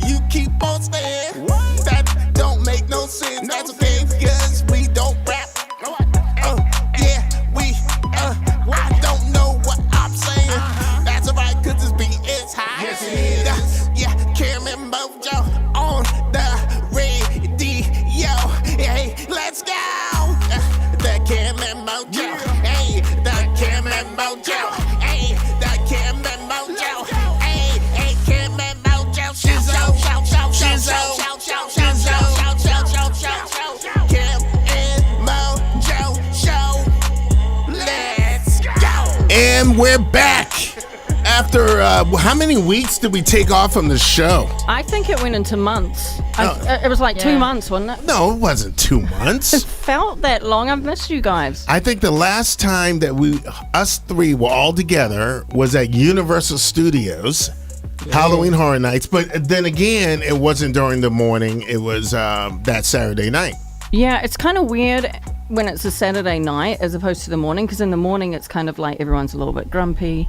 You keep on staying. That don't make no sense. That's okay because we don't rap. I don't know what I'm saying. That's alright because this beat is high. Yes, it is. Yeah, Cameron Mojo on the radio. Hey, let's go. The Cameron Mojo. Hey, the Cameron Mojo. Hey, the Cameron Mojo. Hey, Cameron Mojo. Shizzo, shout, shout, shizzo, shout, shout, shout, shout, shout, shout, shout, shout. Cam and Mojo show. Let's go. And we're back. After how many weeks did we take off from the show? I think it went into months. It was like 2 months, wasn't it? No, it wasn't 2 months. It felt that long. I've missed you guys. I think the last time that us three were all together was at Universal Studios, Halloween Horror Nights. But then again, it wasn't during the morning. It was that Saturday night. Yeah, it's kind of weird when it's a Saturday night as opposed to the morning, because in the morning it's kind of like everyone's a little bit grumpy.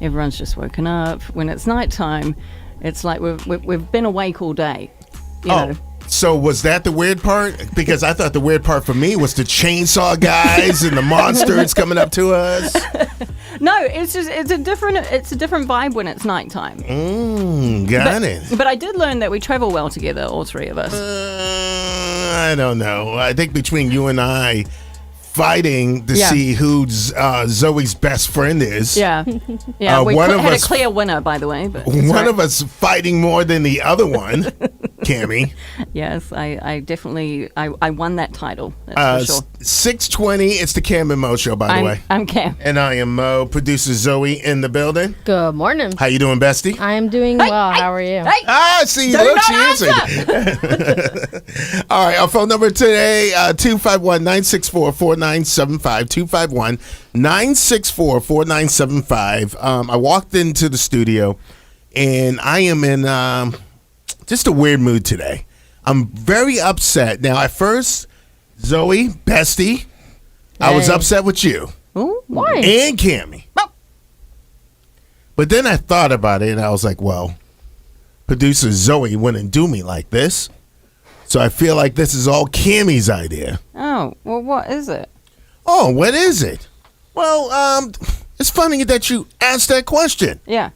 Everyone's just woken up. When it's nighttime, it's like we've been awake all day. You know. So was that the weird part? Because I thought the weird part for me was the chainsaw guys and the monsters coming up to us. No, it's a different vibe when it's nighttime. Got it. But I did learn that we travel well together, all three of us. I don't know. I think between you and I fighting to see who Zoe's best friend is. Yeah. We had a clear winner, by the way. But one of us fighting more than the other one, Cammie. Yes, I definitely I won that title. That's for sure. 6:20. It's the Cam and Mo show, by the way. I'm Cam, and I am Mo. Producer Zoe in the building. Good morning. How you doing, bestie? I am doing well. How are you? See, look, she answered. All right, our phone number today: 251-964-4975. 251-964-4975. I walked into the studio, and I am in just a weird mood today. I'm very upset. Now, at first, Zoe, bestie, I was upset with you. Ooh, why? And Cammie. Oh. But then I thought about it, and I was like, well, producer Zoe wouldn't do me like this. So I feel like this is all Cammie's idea. Oh, well, what is it? Oh, what is it? Well, it's funny that you asked that question. Yeah.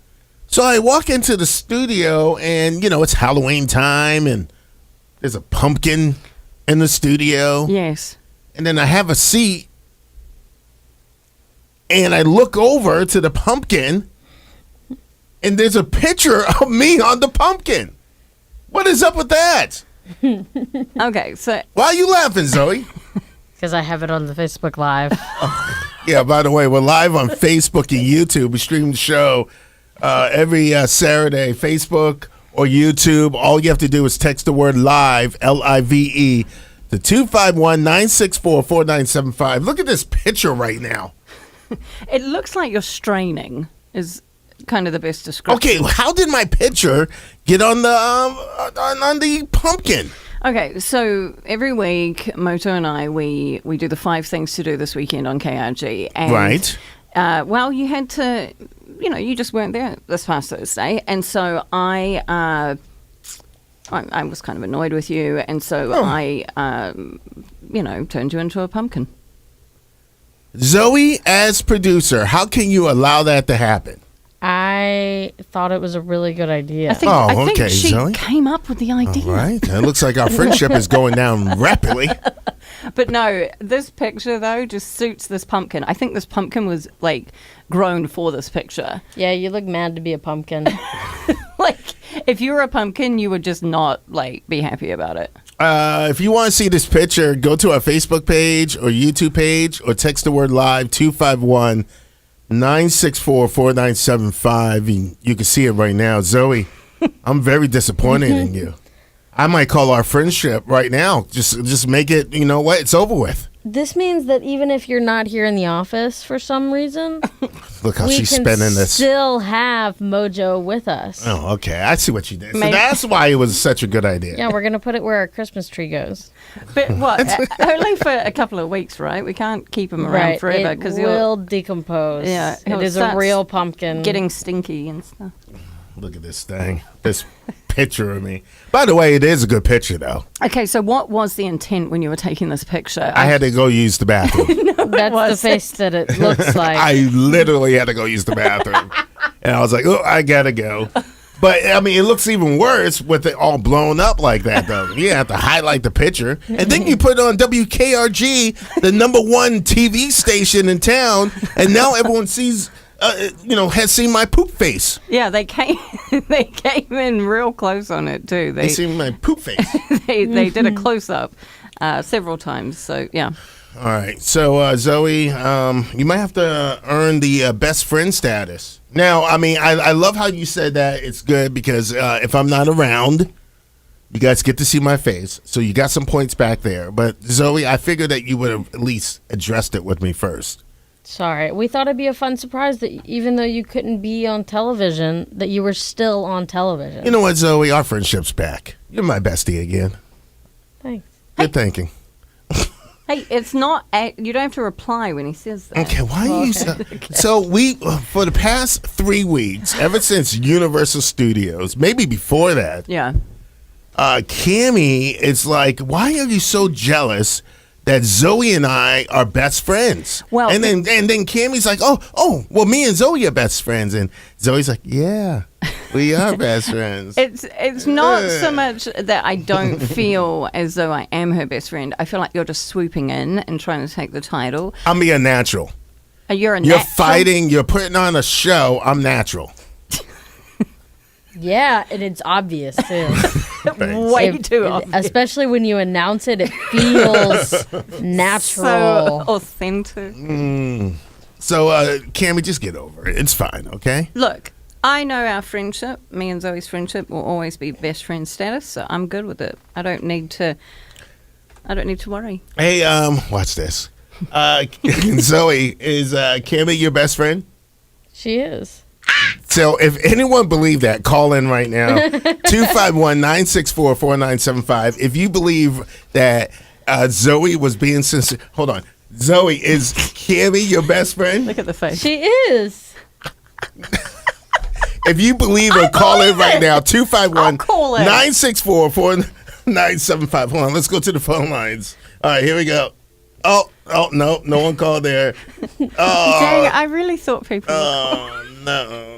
So I walk into the studio, and, it's Halloween time, and there's a pumpkin in the studio. Yes. And then I have a seat, and I look over to the pumpkin, and there's a picture of me on the pumpkin. What is up with that? Okay, so... Why are you laughing, Zoe? Because I have it on the Facebook Live. Yeah, by the way, we're live on Facebook and YouTube. We stream the show every Saturday, Facebook or YouTube. All you have to do is text the word LIVE, L-I-V-E, to 251-964-4975. Look at this picture right now. It looks like you're straining, is kind of the best description. Okay, how did my picture get on the pumpkin? Okay, so every week, Moto and I, we do the 5 things to do this weekend on KRG. And, right. Well, you had to, you just weren't there this past Thursday. And so I was kind of annoyed with you. And so I turned you into a pumpkin. Zoe, as producer, how can you allow that to happen? I thought it was a really good idea. I think she Zoe came up with the idea. All right. It looks like our friendship is going down rapidly. But no, this picture, though, just suits this pumpkin. I think this pumpkin was, grown for this picture. Yeah, you look mad to be a pumpkin. If you were a pumpkin, you would just not, be happy about it. If you want to see this picture, go to our Facebook page or YouTube page or text the word LIVE, 251-964-4975. You can see it right now. Zoe, I'm very disappointed in you. I might call our friendship right now. Just make it, you know what? It's over with. This means that even if you're not here in the office for some reason, look how she's spending this. Still have Mojo with us. Oh, okay. I see what you did. So that's why it was such a good idea. Yeah, we're going to put it where our Christmas tree goes. But what? Only for a couple of weeks, right? We can't keep him around forever because he'll decompose. Yeah, it is a real pumpkin. Getting stinky and stuff. look at this thing. This picture of me. By the way, it is a good picture, though. Okay, so what was the intent when you were taking this picture? I had to go use the bathroom. That's the face that it looks like. I literally had to go use the bathroom. And I was like, oh, I got to go. But, I mean, it looks even worse with it all blown up like that, though. You have to highlight the picture. And then you put it on WKRG, the number one TV station in town, and now everyone sees, has seen my poop face. Yeah, they came in real close on it, too. They seen my poop face. They did a close-up several times, so, yeah. All right. So, Zoe, you might have to earn the best friend status. Now, I mean, I love how you said that. It's good because if I'm not around, you guys get to see my face. So you got some points back there. But, Zoe, I figured that you would have at least addressed it with me first. Sorry. We thought it'd be a fun surprise that even though you couldn't be on television, that you were still on television. You know what, Zoe? Our friendship's back. You're my bestie again. Thanks. Good thinking. Hey, it's not. You don't have to reply when he says that. Okay, why are you so we for the past 3 weeks, ever since Universal Studios, maybe before that, Yeah. Cammie is like, why are you so jealous that Zoe and I are best friends? Well, and then Cammie's like, oh, well, me and Zoe are best friends, and Zoe's like, yeah, we are best friends. It's not so much that I don't feel as though I am her best friend. I feel like you're just swooping in and trying to take the title. I'm being natural. You're You're fighting. You're putting on a show. I'm natural. Yeah, and it's obvious, too. way too obvious. Especially when you announce it, it feels natural. So authentic. So, Cammie, just get over it. It's fine, okay? Look, I know our friendship, me and Zoe's friendship, will always be best friend status, so I'm good with it. I don't need to worry. Hey, watch this. Zoe, is Cammie your best friend? She is. So if anyone believed that, call in right now. 251-964-4975. If you believe that Zoe was being sincere. Hold on. Zoe, is Cammie your best friend? Look at the face. She is. If you believe her, call in right now. 251-964-4975. Hold on, let's go to the phone lines. All right, here we go. Oh, no one called there. Dang, I really thought people would. Oh, no.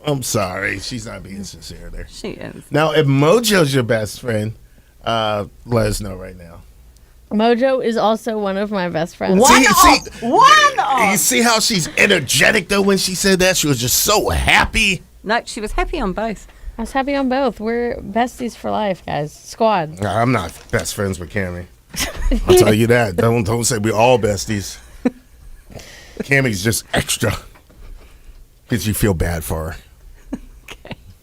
I'm sorry. She's not being sincere there. She is. Now, if Mojo's your best friend, let us know right now. Mojo is also one of my best friends. You see how she's energetic, though, when she said that? She was just so happy. No, she was happy on both. I was happy on both. We're besties for life, guys. Squad. I'm not best friends with Cammie. I'll tell you that. Don't say we're all besties. Cammie's just extra. Because you feel bad for her.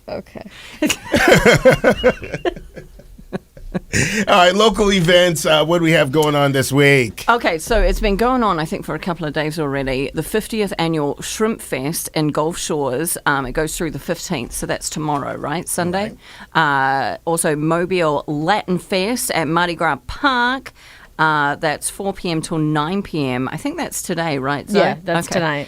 Okay. All right, local events. What do we have going on this week? Okay, so it's been going on, I think, for a couple of days already. The 50th annual Shrimp Fest in Gulf Shores. It goes through the 15th, so that's tomorrow, right? Sunday. Right. Also, Mobile Latin Fest at Mardi Gras Park. That's 4 p.m. till 9 p.m. I think that's today, right? Zoe? Yeah, that's tonight.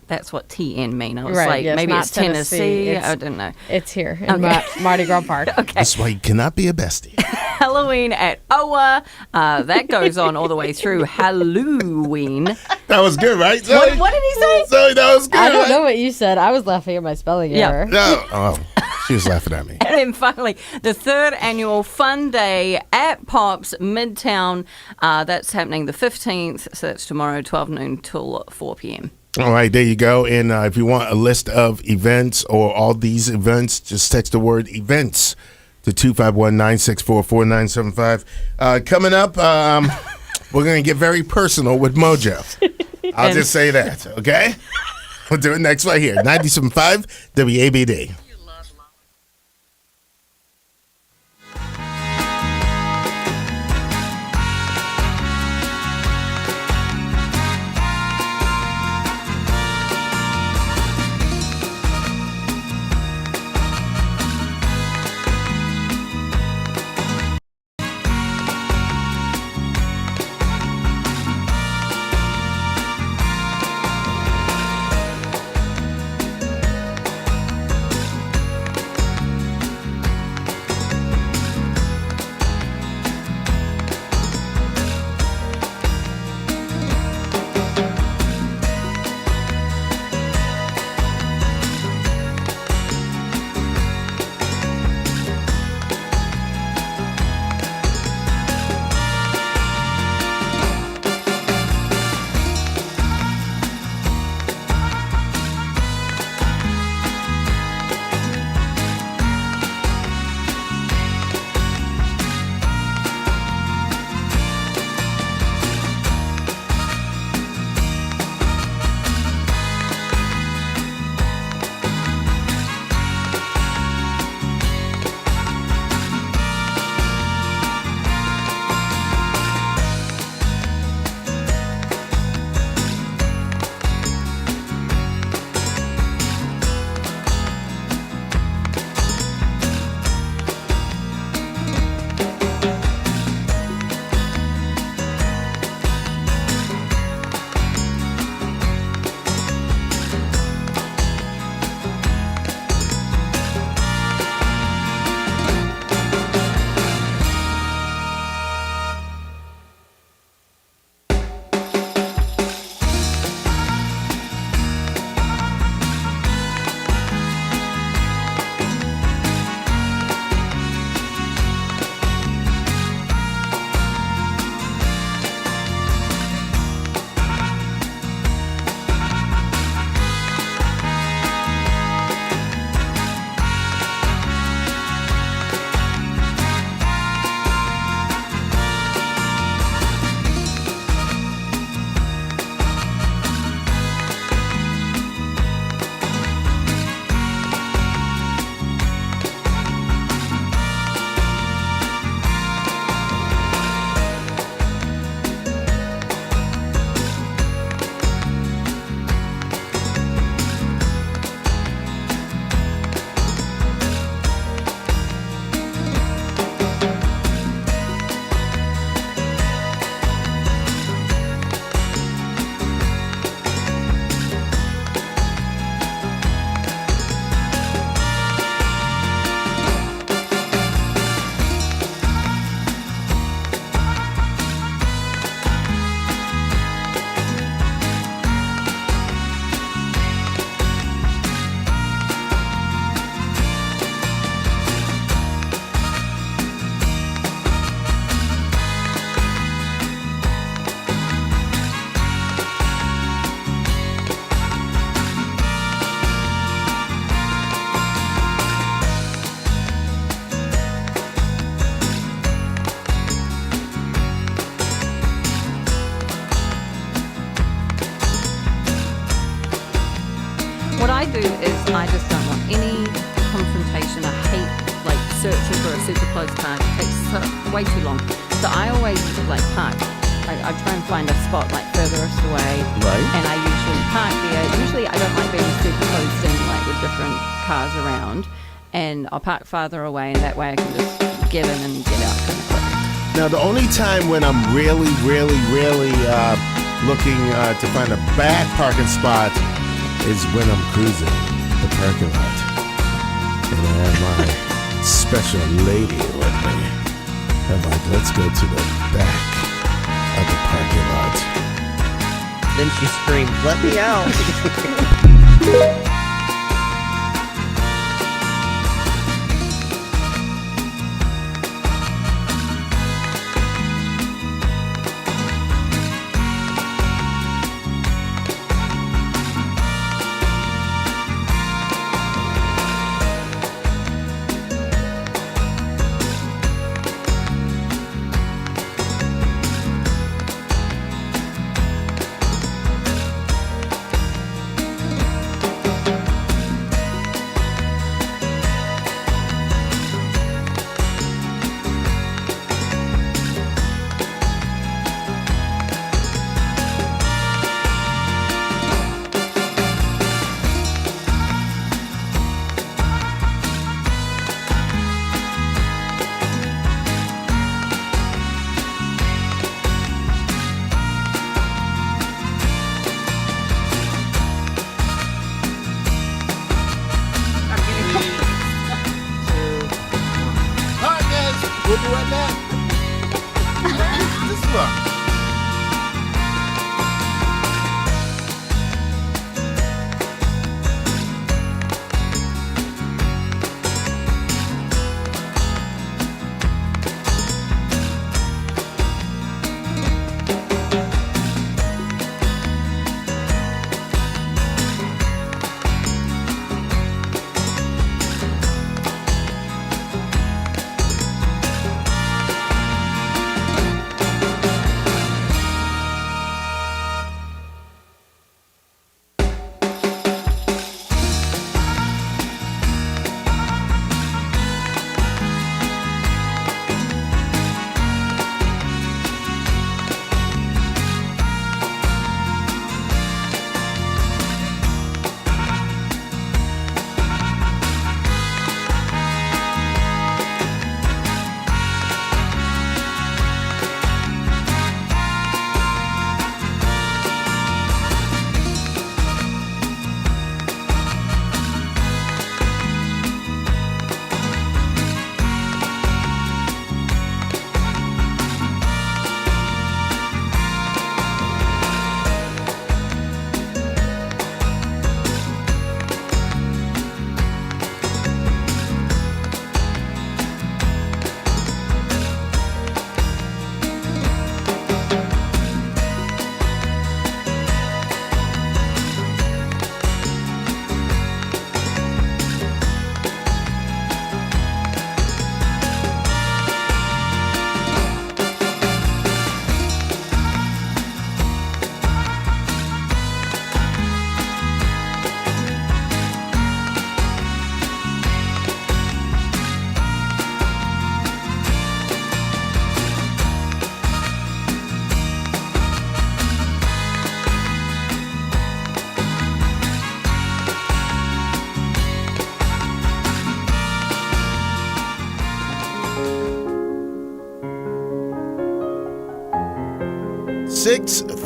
That's what TN mean. I was Right, like, yes, maybe not it's Tennessee. Tennessee. I don't know. It's here in Mardi Gras Park. Okay. That's why you cannot be a bestie. Halloween at Owa. That goes on all the way through Halloween. That was good, right, Zoe? What did he say? Zoe, that was good. I don't right? know what you said. I was laughing at my spelling error. No. Oh, she was laughing at me. And then finally, the 3rd annual Fun Day at Pops Midtown. That's happening the 15th, so that's tomorrow, 12 noon till 4 p.m. All right, there you go. And if you want a list of events or all these events, just text the word events to 251-964-4975. Coming up, we're going to get very personal with Mojo. I'll just say that, okay? We'll do it next right here. 97.5 WABD. I just don't want any confrontation. I hate like searching for a super close park. It takes way too long. So I always like park. I try and find a spot like furthest away. Right. And I usually park there. Usually I don't like being super close in like with different cars around. And I'll park farther away, and that way I can just get in and get out kind of quick. Now, the only time when I'm really looking to find a bad parking spot is when I'm cruising the parking lot. And I have my special lady with me. I'm like, let's go to the back of the parking lot. Then she screamed, "Let me out!" We'll be right back. Just look.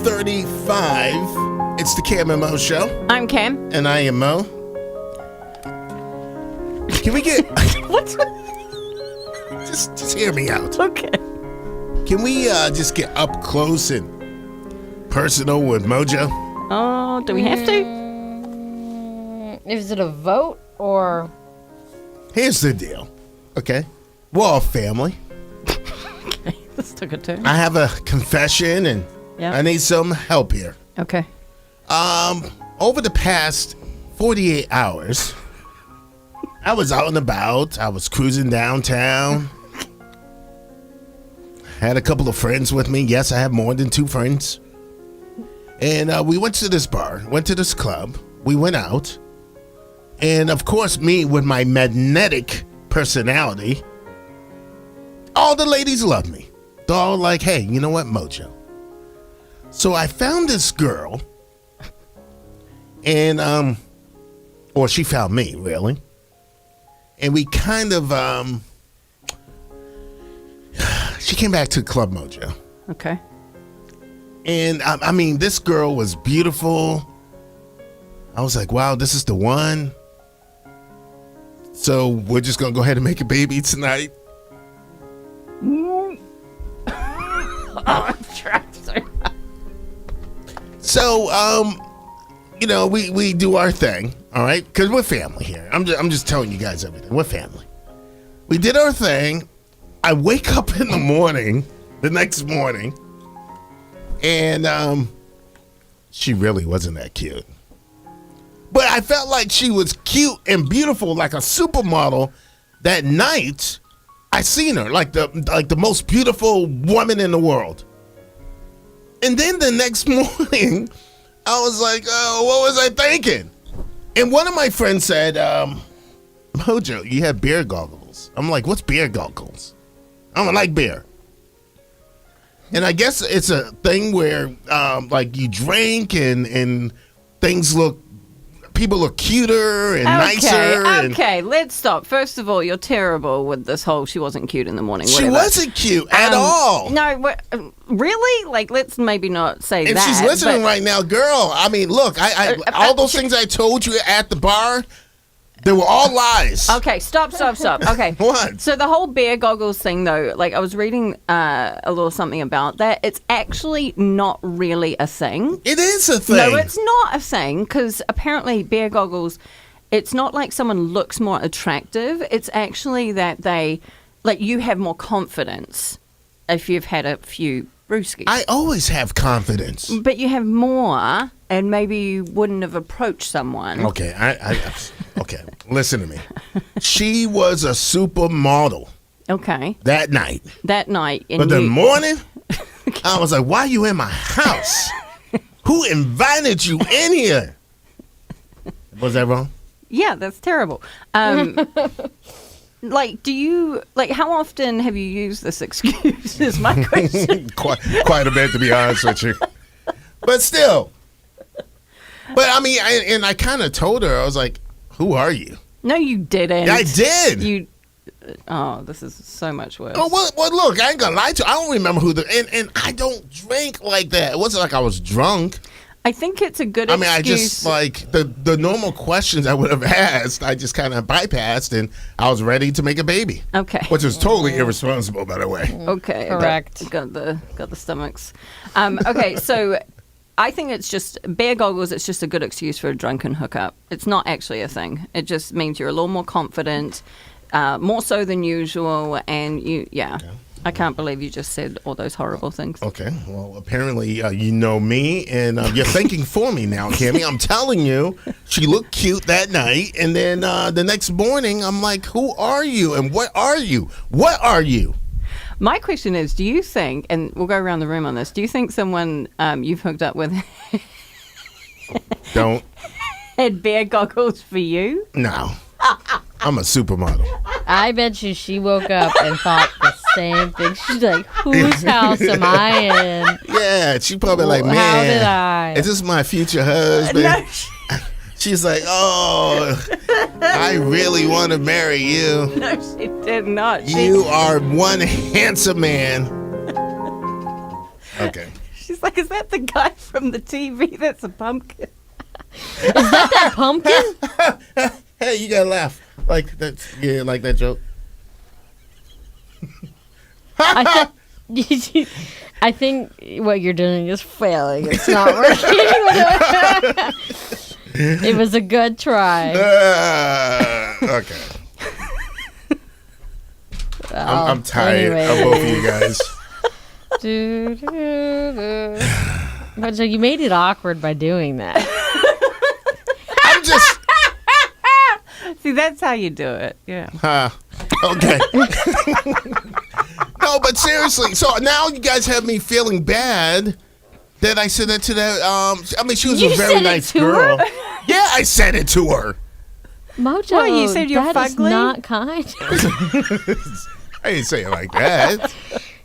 .35. It's the Cam and Mo Show. I'm Cam. And I am Mo. Can we get... What's just hear me out. okay? Can we just get up close and personal with Mojo? Oh, do we have to? Is it a vote or? Here's the deal. Okay. We're all family. Okay, this took a turn. I have a confession and Yeah. I need some help here. Okay. Over the past 48 hours, I was out and about. I was cruising downtown. Had a couple of friends with me. Yes, I have more than 2 friends. And we went to this bar, went to this club. We went out. And of course, me with my magnetic personality, all the ladies love me. They're all like, hey, you know what, Mojo? So I found this girl, and, or she found me, really. And we kind of, she came back to Club Mojo. Okay. And I mean, this girl was beautiful. I was like, wow, this is the one. So we're just going to go ahead and make a baby tonight. So, you know, we do our thing, all right? Because we're family here. I'm just telling you guys everything. We're family. We did our thing. I wake up in the morning, the next morning, and she really wasn't that cute. But I felt like she was cute and beautiful, like a supermodel. That night, I seen her like the most beautiful woman in the world. And then the next morning, I was like, oh, what was I thinking? And one of my friends said, Mojo, you have beer goggles. I'm like, what's beer goggles? I don't like beer. And I guess it's a thing where like you drink and things people look cuter and nicer. Okay, let's stop. First of all, you're terrible with this whole she wasn't cute in the morning. She whatever. wasn't cute at all. No, really? Like, let's maybe not say And that. she's listening right now, girl. I mean, look, I all those things I told you at the bar, they were all lies. Okay, stop. Okay. What? So the whole bear goggles thing, though, like I was reading a little something about that. It's actually not really a thing. It is a thing. No, it's not a thing because apparently bear goggles, it's not like someone looks more attractive. It's actually that you have more confidence if you've had a few brewskis. I always have confidence. But you have more, and maybe you wouldn't have approached someone. Okay, okay. Listen to me. She was a supermodel Okay. that night. That night. And But the morning, I was like, why are you in my house? Who invited you in here? Was that wrong? Yeah, that's terrible. Like, how often have you used this excuse is my question. quite a bit, to be honest with you. But still. But I mean, I kind of told her, I was like, who are you? No, you didn't. I did. Oh, this is so much worse. Oh, well, look, I ain't gonna lie to you. I don't remember and I don't drink like that. It wasn't like I was drunk. I think it's a good I excuse. mean, I just, like, the normal questions I would have asked, I just kind of bypassed, and I was ready to make a baby. Okay. Which is totally irresponsible, by the way. Okay. Correct. Got the stomachs. Okay, so I think it's just bear goggles. It's just a good excuse for a drunken hookup. It's not actually a thing. It just means you're a little more confident, more so than usual, and Okay. I can't believe you just said all those horrible things. Okay, well, apparently you know me, and you're thinking for me now, Cammie. I'm telling you, she looked cute that night, and then the next morning, I'm like, who are you, and what are you? What are you? My question is, do you think, and we'll go around the room on this, do you think someone you've hooked up with Don't. had bear goggles for you? No. I'm a supermodel. I bet you she woke up and thought the same thing. She's like, whose house am I in? Yeah, she probably like, man. How did I? Is this my future husband? No. She's like, oh, I really want to marry you. No, she did not. You are one handsome man. Okay. She's like, is that the guy from the TV that's a pumpkin? Is that pumpkin? Hey, you gotta laugh. Like that, yeah, like that joke. I think what you're doing is failing. It's not working. It was a good try. Okay. I'm tired of both of you guys. But so you made it awkward by doing that. I'm just. See, that's how you do it. Yeah. Okay. No, but seriously. So now you guys have me feeling bad that I said that to that. I mean, she was You a very said it nice to girl. her? Yeah, I said it to her. Mojo, What, you said you're that is fugly? not kind. I didn't say it like that.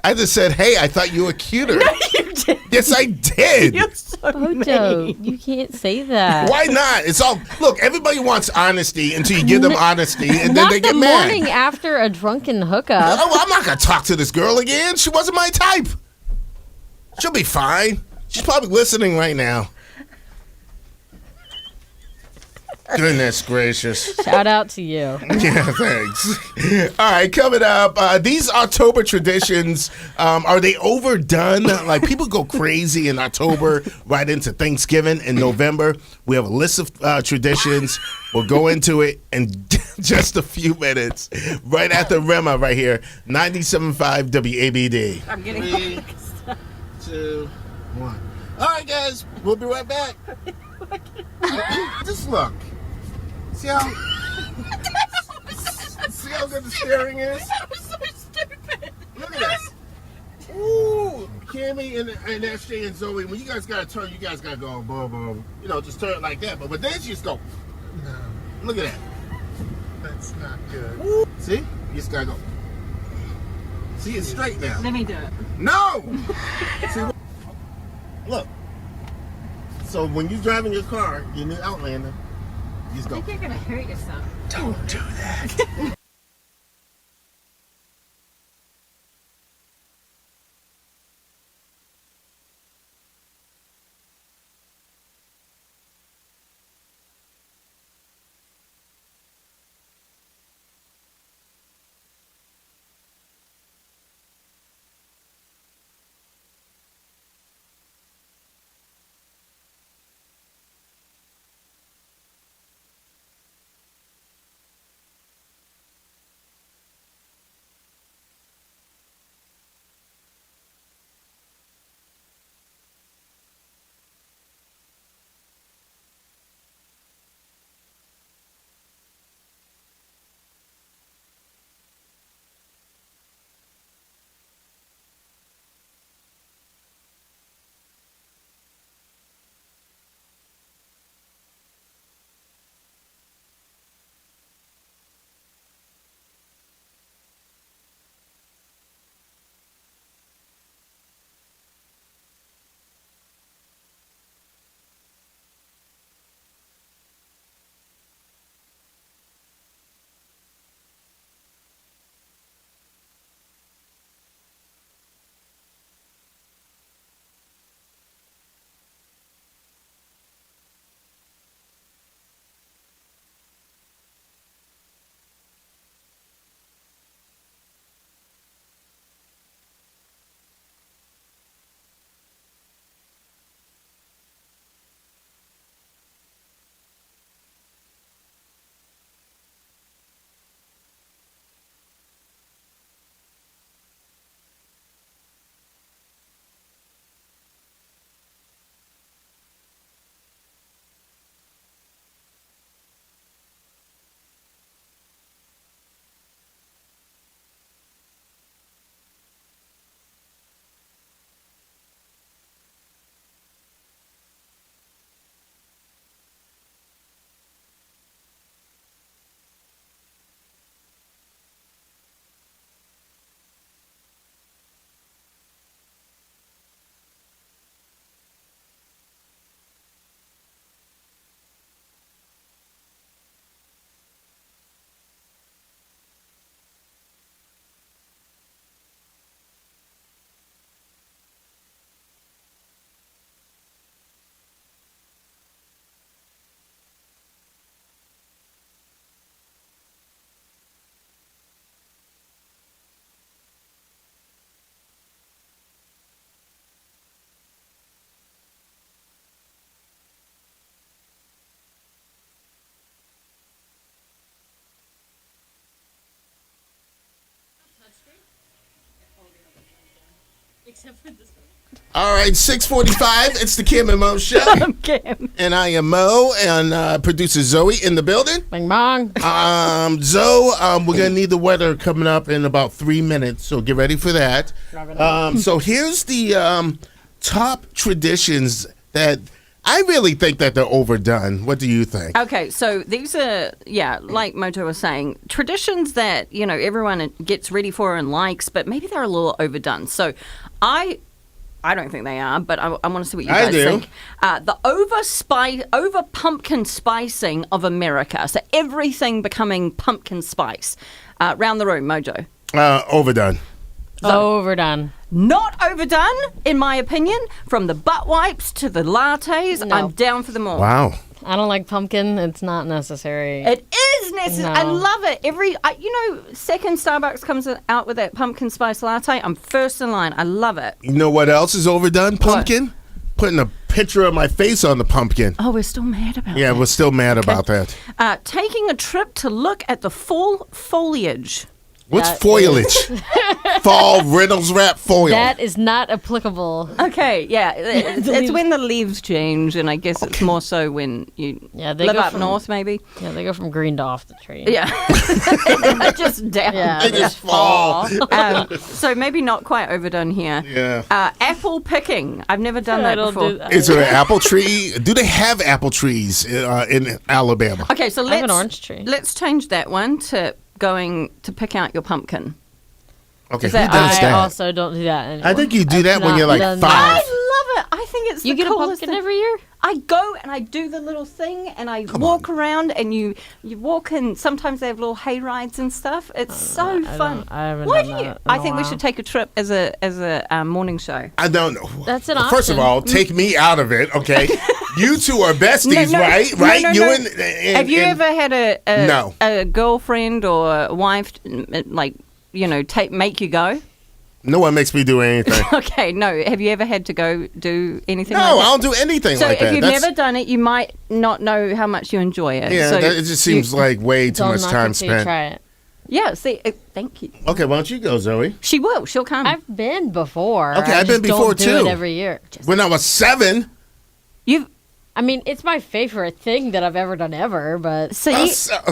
I just said, hey, I thought you were cuter. You did. Yes, I did. You're so Mojo, mean. you can't say that. Why not? It's all look. Everybody wants honesty until you give them honesty, and then Not they the get mad. morning after a drunken hookup. Oh, I'm not gonna talk to this girl again. She wasn't my type. She'll be fine. She's probably listening right now. Goodness gracious. Shout out to you. Yeah, thanks. All right, coming up, these October traditions, are they overdone? Like, people go crazy in October, right into Thanksgiving in November. We have a list of traditions. We'll go into it in just a few minutes, right after Rema right here, 97.5 WABD. I'm getting 3, 2, 1. All right, guys, we'll be right back. Just look. See how good the steering is? That was so stupid. Look at this. Ooh, Cammy and SJ and Zoe, when you guys gotta turn, you guys gotta go boom, boom. You know, just turn it like that. But with this, you just go. No. Look at that. That's not good. See? You just gotta go. See, it's straight now. Let me do it. No! See, look. So when you're driving your car, your new Outlander, you just I go. think you're going to hurt yourself. Don't do that. Except for this one. All right, 6:45. It's the Kim and Mo Show. I'm Kim. And I am Mo, and producer Zoe in the building. Bang bong. Zoe, we're going to need the weather coming up in about 3 minutes, so get ready for that. So here's the top traditions that I really think that they're overdone. What do you think? Okay, so these are, like Mojo was saying, traditions that, everyone gets ready for and likes, but maybe they're a little overdone. So I don't think they are, but I want to see what you I guys do. think. The over pumpkin spicing of America. So everything becoming pumpkin spice. Round the room, Mojo. Overdone. Overdone. Not overdone, in my opinion. From the butt wipes to the lattes, No. I'm down for them all. Wow. I don't like pumpkin. It's not necessary. It is necessary. I No. love it. Second Starbucks comes out with that pumpkin spice latte, I'm first in line. I love it. You know what else is overdone? Pumpkin. Putting a picture of my face on the pumpkin. Oh, we're still mad about Yeah, that. we're still mad about that. Taking a trip to look at the fall foliage. What's That foliage? Fall Reynolds wrap foil. That is not applicable. Okay, yeah. It's when the leaves change, and I guess it's more so when you Yeah, they live go up from- north, maybe. Yeah, they go from green to off the tree. Yeah. Just down. Yeah, They just fall. So maybe not quite overdone here. Yeah. Apple picking. I've never done I that don't before. do that. Is there an apple tree? Do they have apple trees in Alabama? Okay, so I have let's an orange tree. Let's change that one to going to pick out your pumpkin. Okay, Is who that- does I that? also don't do that anymore. I think you do I've that when not you're like done 5. I that. love it. I think it's You the get a coolest pumpkin thing. every year? I go and I do the little thing and I walk around and you walk and sometimes they have little hay rides and stuff. It's so fun. I haven't Why done do you? that in I a think we while. should take a trip as a morning show. I don't know. That's an Well, first of option. all, take me out of it, okay? You two are besties, No, right? no, Right? no, you no. and Have you and- ever had No. a girlfriend or wife make you go? No one makes me do anything. Okay, no. Have you ever had to go do anything? No, like I that? don't do anything So like if that. you've That's- never done it, you might not know how much you enjoy it. yeah, so it just seems like way too Don't much knock time it till you spent. try it. yeah. See, thank you. Okay, why don't you go, Zoe? She will. She'll come. I've been before. Okay, I I've been just before, don't do too. it every year. When I was 7, You've I mean, it's my favorite thing that I've ever done ever, but see,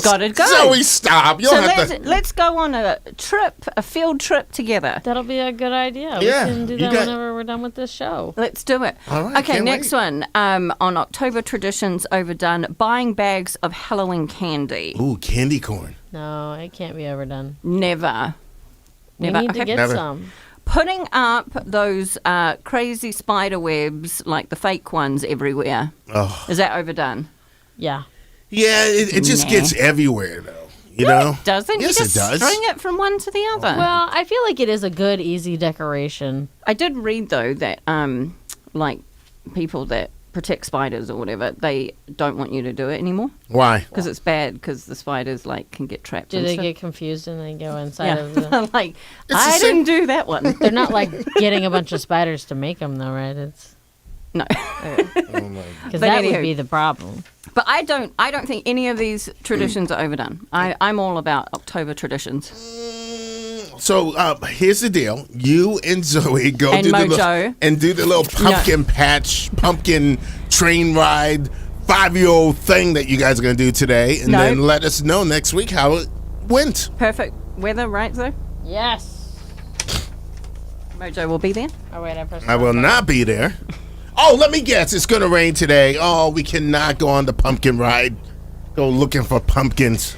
gotta go. Zoe, stop. You so don't have to. let's go on a field trip together. that'll be a good idea. Yeah, We can do you that got- whenever we're done with this show. Let's do it. All right, Okay, can't next wait. one. On October traditions overdone, buying bags of Halloween candy. Ooh, candy corn. No, it can't be overdone. Never. We Never. need to Okay. get Never. some. Putting up those crazy spider webs, like the fake ones, everywhere. Oh, Is that overdone? Yeah. yeah, it just Nah. gets everywhere, though. You know? Doesn't? Yes, you just it does. string it from one to the other. Well, I feel like it is a good, easy decoration. I did read though that like people that protect spiders or whatever, they don't want you to do it anymore Why? because it's bad because the spiders like can get trapped. Do and they stuff. get confused and they go inside Yeah, of the... like the I same- didn't do that one. They're not like getting a bunch of spiders to make them, though, right? It's No, Oh my. because But that would anywho. be the problem. but I don't think any of these traditions are overdone. I'm all about October traditions. So here's the deal: you and Zoe go And do the Mojo. little pumpkin patch, pumpkin train ride, 5-year-old thing that you guys are gonna do today, and No. then let us know next week how it went. Perfect weather, right? Though Yes. Mojo will be there. Oh, wait, I pressed I will not be there. Oh, let me guess: it's gonna rain today. Oh, we cannot go on the pumpkin ride. Go looking for pumpkins.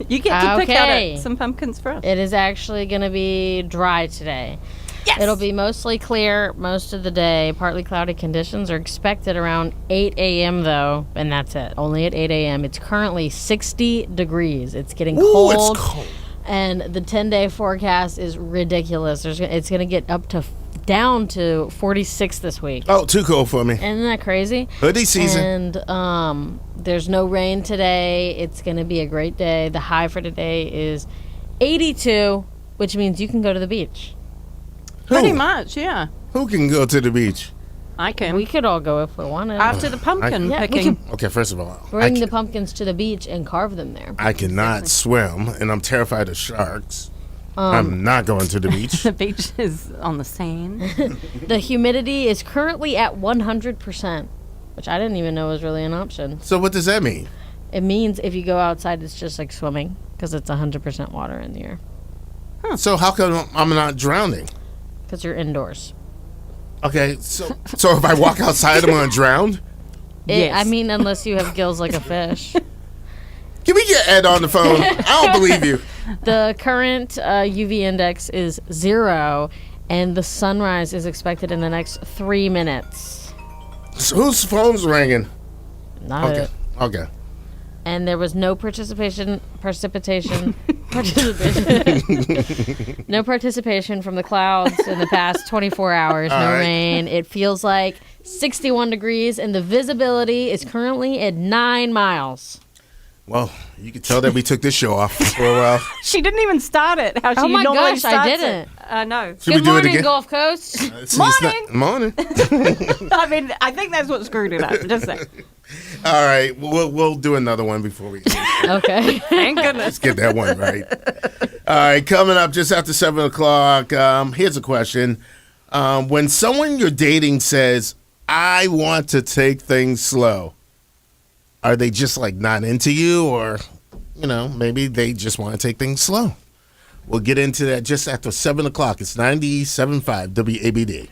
You get to pick out Okay. some pumpkins for us. It is actually going to be dry today. Yes. It'll be mostly clear most of the day. Partly cloudy conditions are expected around 8 a.m., though, and that's it. Only at 8 a.m. It's currently 60 degrees. It's getting Ooh, cold. it's cold. And the 10-day forecast is ridiculous. It's going to get up to down to 46 this week. Oh, too cold for me. Isn't that crazy? Hoodie season. And there's no rain today. It's going to be a great day. The high for today is 82, which means you can go to the beach. Pretty Who? much, yeah. Who can go to the beach? I can. We could all go if we wanted. After the pumpkin Yeah, we picking. can Okay, first of all, bring the pumpkins to the beach and carve them there. I cannot swim, and I'm terrified of sharks. Um, I'm not going to the beach. The beach is on the sand. The humidity is currently at 100%, which I didn't even know was really an option. So what does that mean? It means if you go outside, it's just like swimming because it's 100% water in the air So how come I'm not drowning? because you're indoors. Okay, so if I walk outside, I'm gonna drown. Yes. I mean, unless you have gills like a fish. Can we get Ed on the phone? I don't believe you. The current UV index is 0, and the sunrise is expected in the next 3 minutes. So whose phone's ringing? Not Okay. it. Okay. And there was no precipitation, no participation from the clouds in the past 24 hours. All No right. rain. It feels like 61 degrees, and the visibility is currently at 9 miles. Well, you can tell that we took this show off for a while. She didn't even start it. How she Oh my normally gosh, I starts didn't. It. I know. Should we Good do it morning, again? Gulf Coast. It's not- morning. I mean, I think that's what screwed it up. Just saying. All right, we'll do another one before we Okay. Thank goodness. get that one right. All right, coming up just after 7 o'clock. Here's a question: when someone you're dating says, "I want to take things slow," are they just like not into you, or maybe they just want to take things slow? We'll get into that just after 7 o'clock. It's 97.5 WABD.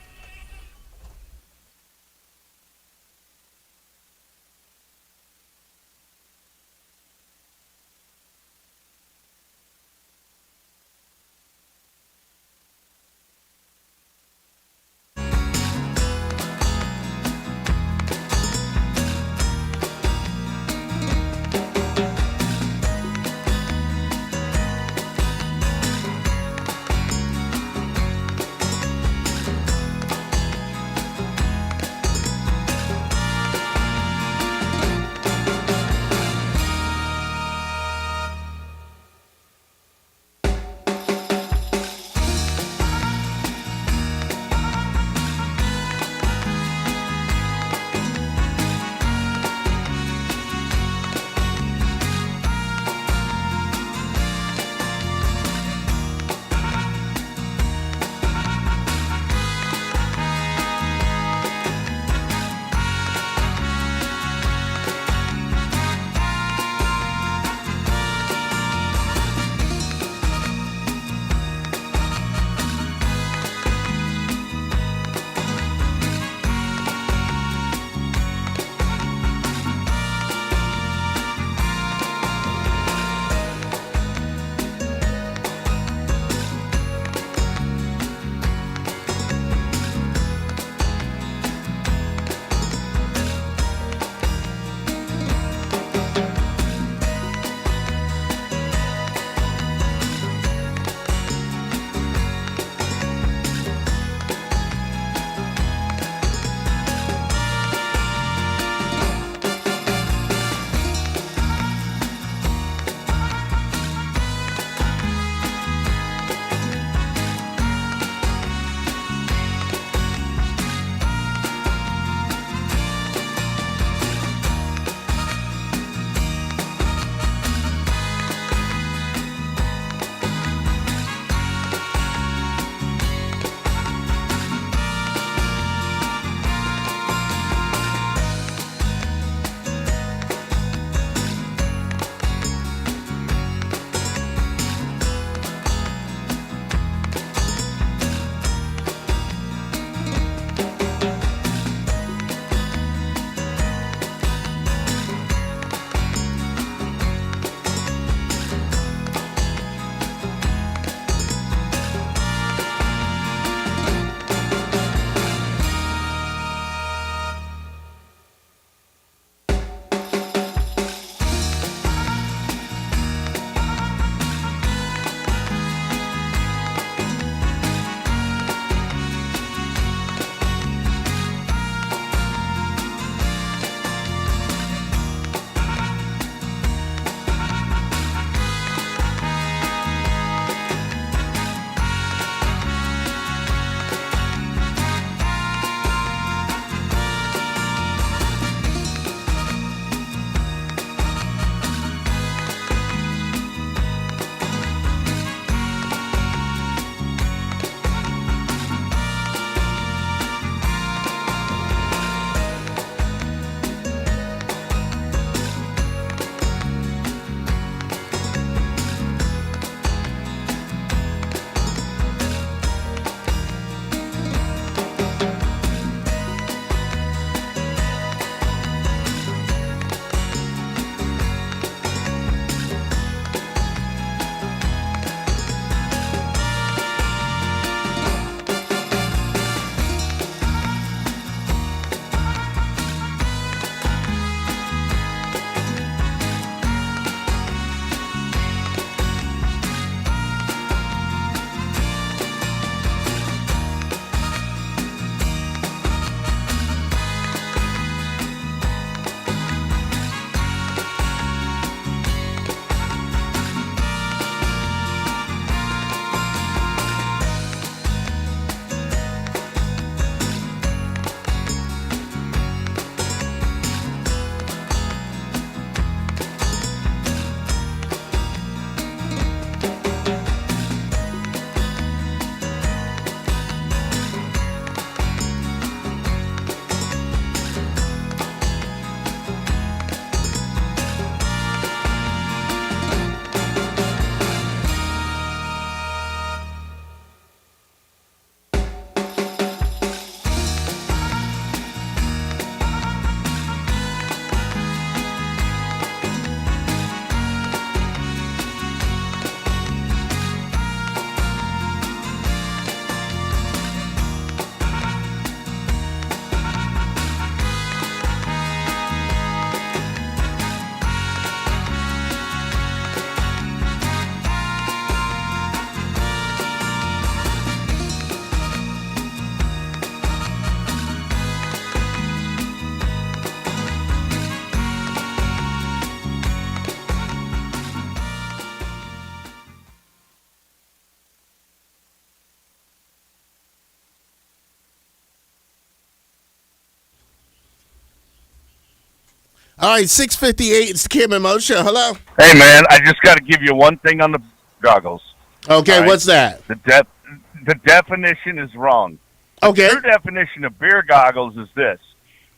All right, 6:58. It's the Kim and Mo Show. Hello. Hey, man, I just got to give you one thing on the goggles. Okay, All right. what's that? The definition is wrong. Okay. True definition of beer goggles is this.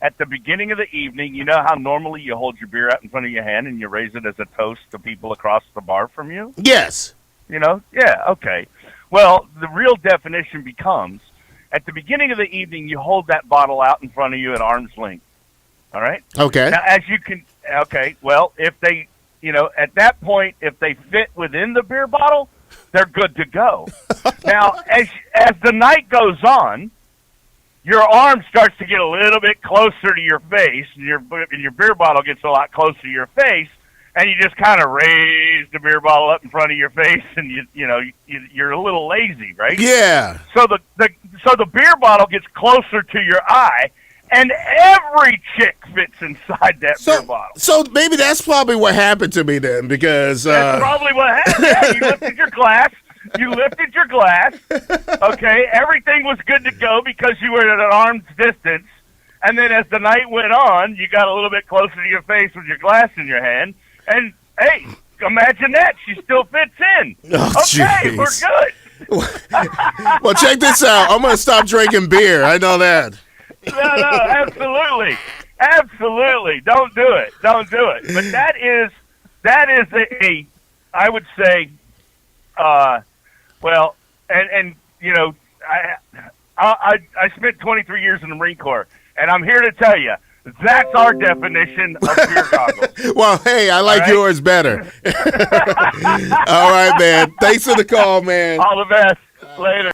At the beginning of the evening, you know how normally you hold your beer out in front of your hand and you raise it as a toast to people across the bar from you? Yes. You know? Yeah, okay. Well, the real definition becomes, at the beginning of the evening, you hold that bottle out in front of you at arm's length. All right? Okay. Now, well, if they, at that point, if they fit within the beer bottle, they're good to go. Now, as the night goes on, your arm starts to get a little bit closer to your face, and your beer bottle gets a lot closer to your face, and you just kind of raise the beer bottle up in front of your face, and you're a little lazy, right? Yeah. So the beer bottle gets closer to your eye, and every chick fits inside that beer bottle. So maybe that's probably what happened to me then, because That's probably what happened. Yeah, you lifted your glass. Okay, everything was good to go because you were at an arm's distance. And then as the night went on, you got a little bit closer to your face with your glass in your hand. And, hey, imagine that. She still fits in. Oh, okay, geez. we're good. well, check this out. I'm going to stop drinking beer. I know that. No, absolutely. Absolutely. Don't do it. But that is a I would say, I spent 23 years in the Marine Corps, and I'm here to tell you, that's our definition of beer goggles. Well, hey, I like yours better. All right, man. Thanks for the call, man. All the best. Later.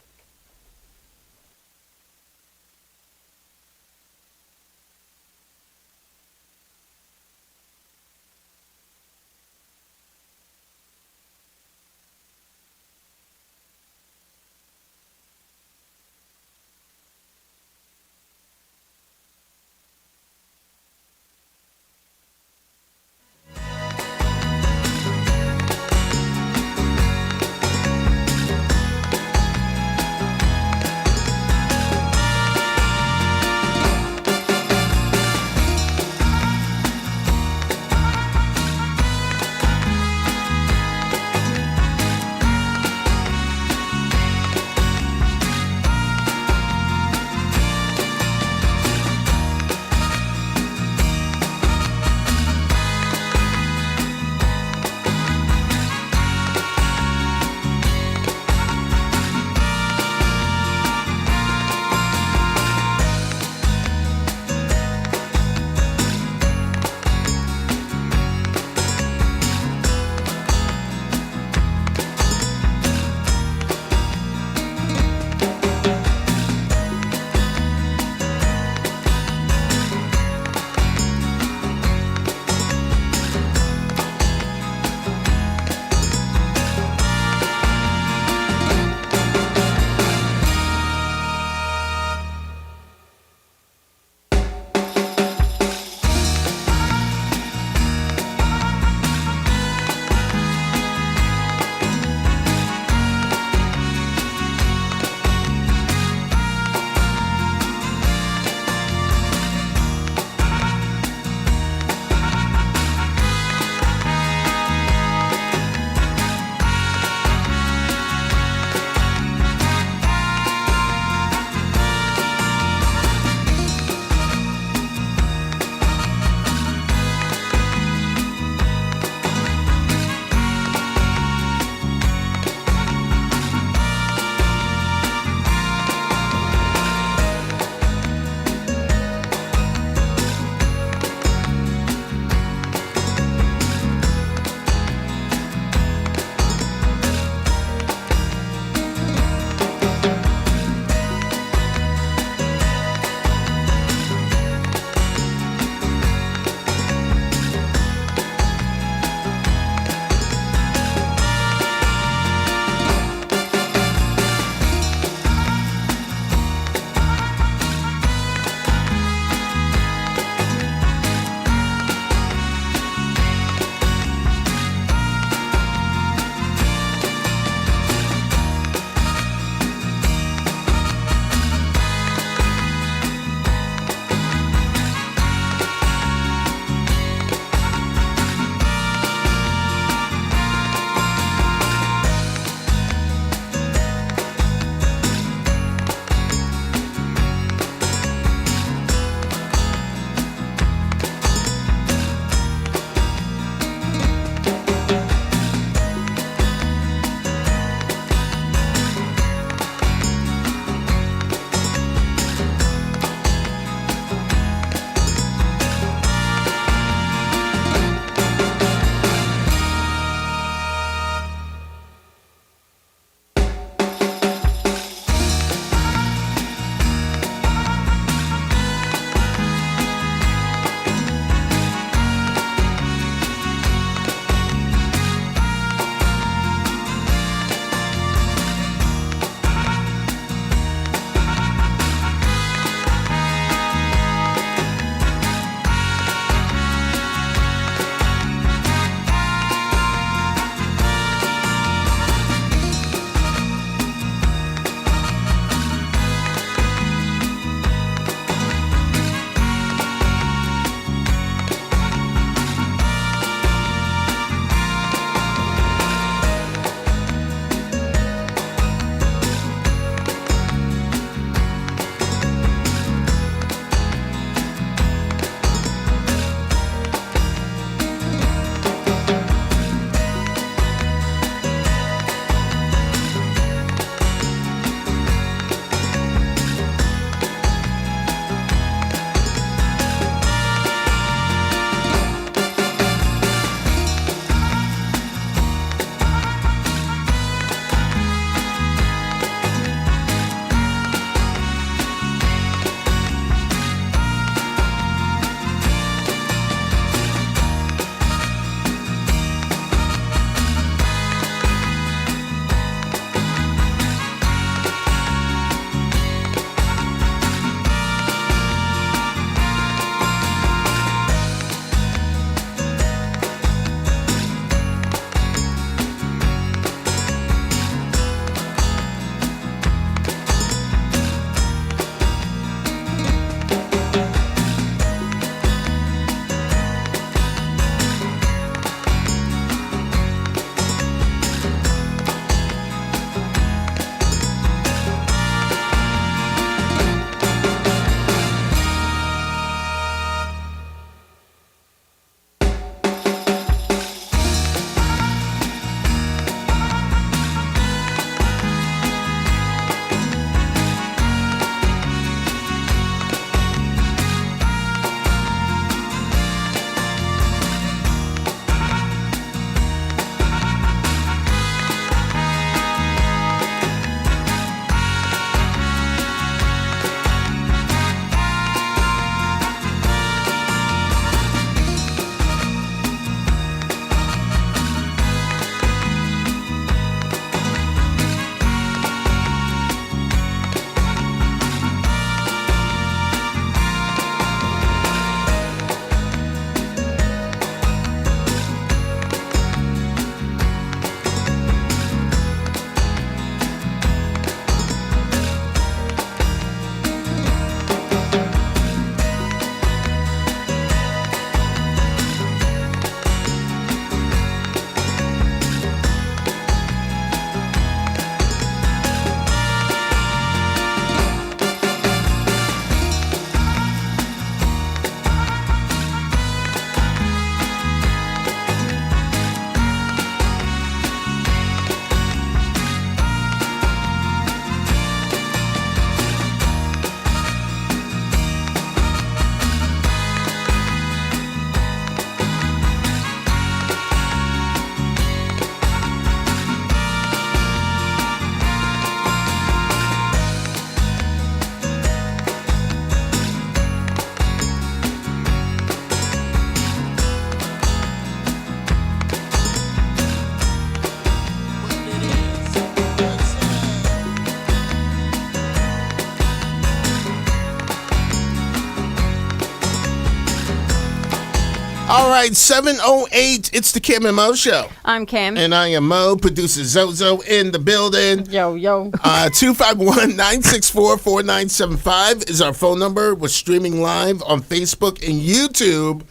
All right, 7:08. It's the Kim and Mo Show. I'm Cam. And I am Mo, producer Zozo in the building. Yo. 251-964-4975 is our phone number. We're streaming live on Facebook and YouTube.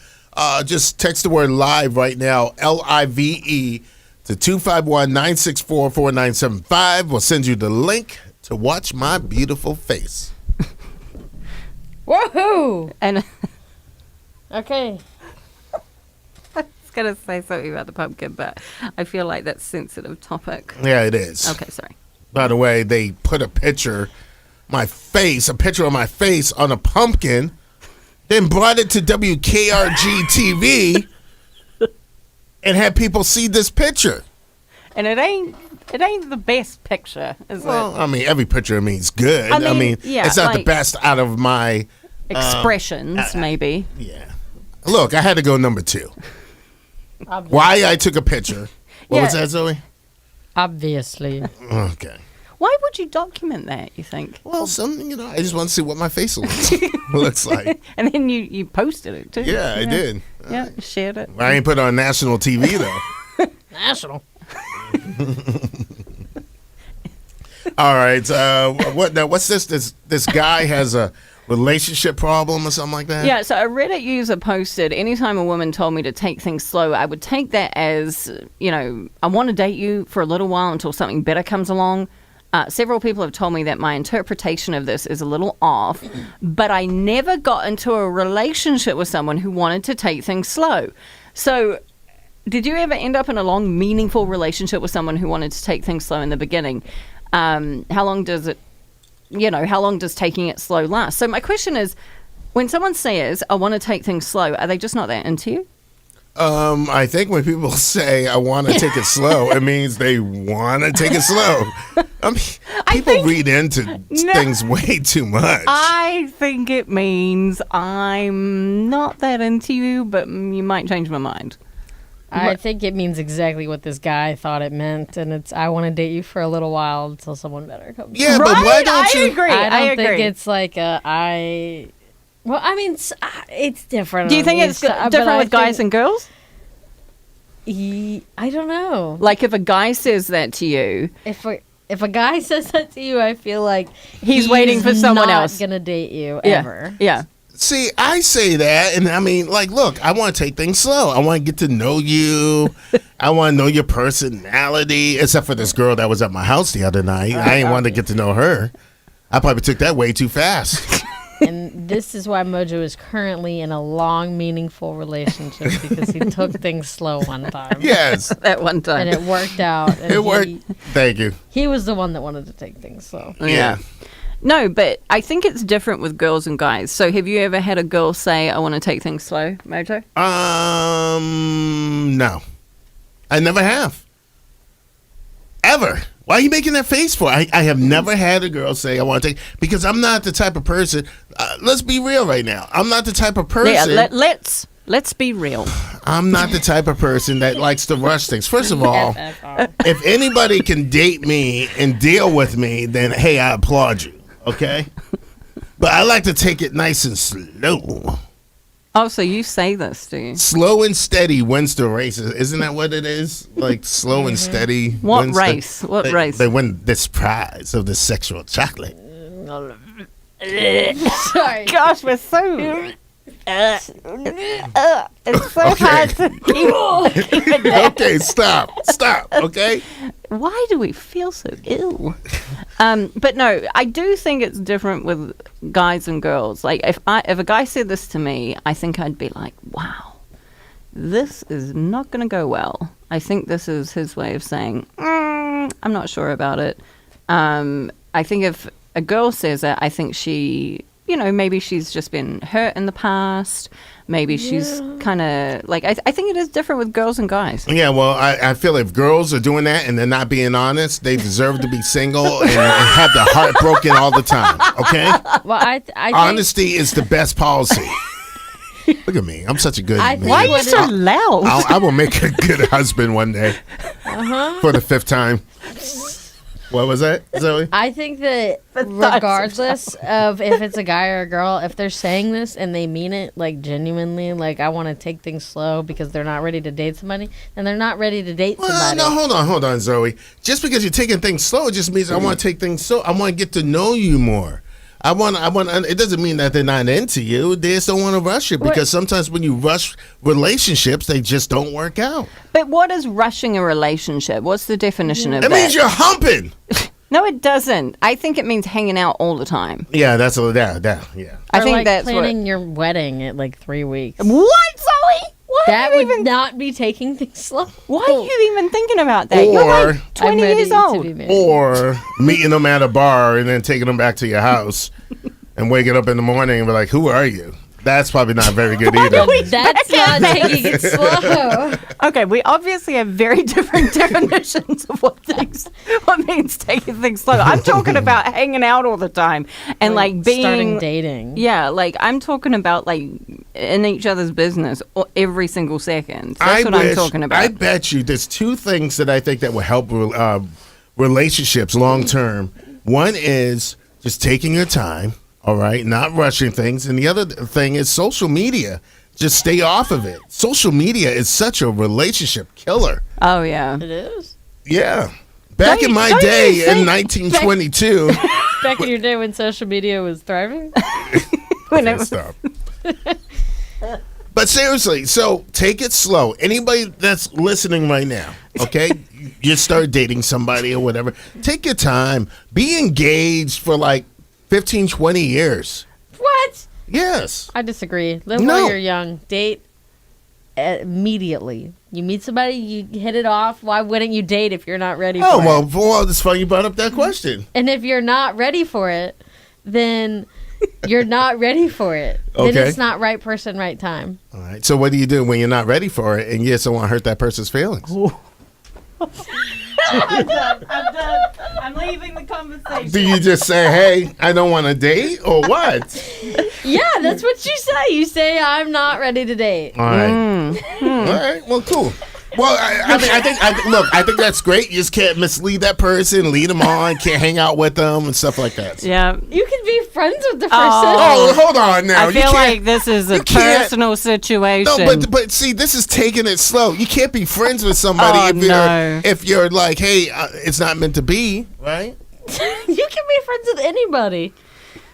Just text the word live right now, LIVE, to 251-964-4975. We'll send you the link to watch my beautiful face. Woohoo! And Okay. I was going to say something about the pumpkin, but I feel like that's a sensitive topic. Yeah, it is. Okay, sorry. By the way, they put a picture of my face on a pumpkin, then brought it to WKRG TV and had people see this picture. And it ain't the best picture, is Well, it? I mean, every picture of me is good. I mean, yeah, it's not the like- best out of my... Expressions, maybe. Yeah. Look, I had to go number 2. Why I took a picture. What was Yeah. that, Zoe? Obviously. Okay. Why would you document that, you think? Well, I just want to see what my face looks like. And then you posted it, too. Yeah, I did. Yeah, shared it. I ain't put it on national TV, though. National. All right. What's this? This guy has a relationship problem or something like that? Yeah, so a Reddit user posted, anytime a woman told me to take things slow, I would take that as, I want to date you for a little while until something better comes along. Several people have told me that my interpretation of this is a little off, but I never got into a relationship with someone who wanted to take things slow. So did you ever end up in a long, meaningful relationship with someone who wanted to take things slow in the beginning? How long does taking it slow last? So my question is, when someone says, I want to take things slow, are they just not that into you? I think when people say I want to take it slow, it means they want to take it slow. I mean, people read into things way too much. I think it means I'm not that into you, but you might change my mind. I think it means exactly what this guy thought it meant, and it's I want to date you for a little while until someone better comes. Yeah, but why don't you? I agree. I don't think it's like Well, I mean, it's different. Do you on think each it's side, but different I with guys think- and girls? I don't know. Like if a guy says that to you, If a guy says that to you, I feel like He's waiting for someone not else. Gonna date you ever. Yeah. See, I say that, and I mean, like, look, I want to take things slow. I want to get to know you. I want to know your personality, except for this girl that was at my house the other night. I ain't want to get to know her. I probably took that way too fast. And this is why Mojo is currently in a long, meaningful relationship because he took things slow one time. Yes, That one time. And it worked out. And it worked. Thank you. He was the one that wanted to take things slow. Yeah. No, but I think it's different with girls and guys. So have you ever had a girl say, I want to take things slow, Mojo? No. I never have. Ever. Why are you making that face for? I have never had a girl say I want to take, because I'm not the type of person. Let's be real right now. I'm not the type of person. Yeah, let's be real. I'm not the type of person that likes to rush things. First of all, FFR. if anybody can date me and deal with me, then hey, I applaud you. Okay? But I like to take it nice and slow. Oh, so you say this, do you? Slow and steady wins the race. Isn't that what it is? Like slow and steady. What wins race? What they, race? They win this prize of this sexual chocolate. Sorry. Gosh, we're so... it's so hard to keep it down. Okay, stop. Okay? Why do we feel so ill? But no, I do think it's different with guys and girls. Like if a guy said this to me, I think I'd be like, wow, this is not going to go well. I think this is his way of saying, I'm not sure about it. I think if a girl says it, I think she, maybe she's just been hurt in the past. Maybe she's kind of like, I think it is different with girls and guys. Yeah, well, I feel if girls are doing that and they're not being honest, they deserve to be single and have their heart broken all the time. Okay? Well, I think Honesty is the best policy. Look at me. I'm such a good man. Why are you so loud? I will make a good husband one day. For the 5th time. What was that, Zoe? I think that regardless of if it's a guy or a girl, if they're saying this and they mean it, like genuinely, like I want to take things slow because they're not ready to date somebody, then they're not ready to date Well, somebody. no, hold on, Zoe. Just because you're taking things slow, it just means I want to take things slow. I want to get to know you more. I want. It doesn't mean that they're not into you. They just don't want to rush it because sometimes when you rush relationships, they just don't work out. But what is rushing a relationship? What's the definition of It that? means you're humping. No, it doesn't. I think it means hanging out all the time. Yeah, that's that. Yeah. I Or think like that's planning what. your wedding at like 3 weeks. What, Zoe? Why That are you would even? not be taking things slow. Why are you even thinking about that? You're Or- like 20 I'm ready years to old. be married. Or meeting them at a bar and then taking them back to your house and waking up in the morning and be like, "Who are you?" That's probably not very good either. That's not taking it slow. Okay, we obviously have very different definitions of what means taking things slow. I'm talking about hanging out all the time and like being starting dating. Yeah, like I'm talking about like in each other's business every single second. That's what I'm talking about. I bet you there's two things that I think that will help relationships long term. One is just taking your time, all right, not rushing things. And the other thing is social media. Just stay off of it. Social media is such a relationship killer. Oh yeah. It is. Yeah. Back in my don't you day in think- 1922. Back in your day when social media was thriving. When it Okay, was- stop. But seriously, so take it slow. Anybody that's listening right now, okay? You start dating somebody or whatever. Take your time. Be engaged for like 15, 20 years. What? Yes. I disagree. Live No. while you're young. Date immediately. You meet somebody, you hit it off. Why wouldn't you date if you're not ready Oh, for it? well, it's funny you brought up that question. And if you're not ready for it, then you're not ready for it. Okay. Then it's not right person, right time. All right. So what do you do when you're not ready for it and you just don't want to hurt that person's feelings? I'm done. I'm leaving the conversation. Do you just say, hey, I don't want to date or what? Yeah, that's what you say. You say, I'm not ready to date. All right. All right. Well, cool. Well, I mean, I think that's great. You just can't mislead that person, lead them on, can't hang out with them and stuff like that. Yeah. You can be friends with the person. Oh, hold on now. I You feel can't- like this is a you can't- personal situation. No, but see, this is taking it slow. You can't be friends with somebody Oh, no. if you're like, hey, it's not meant to be, right? You can be friends with anybody.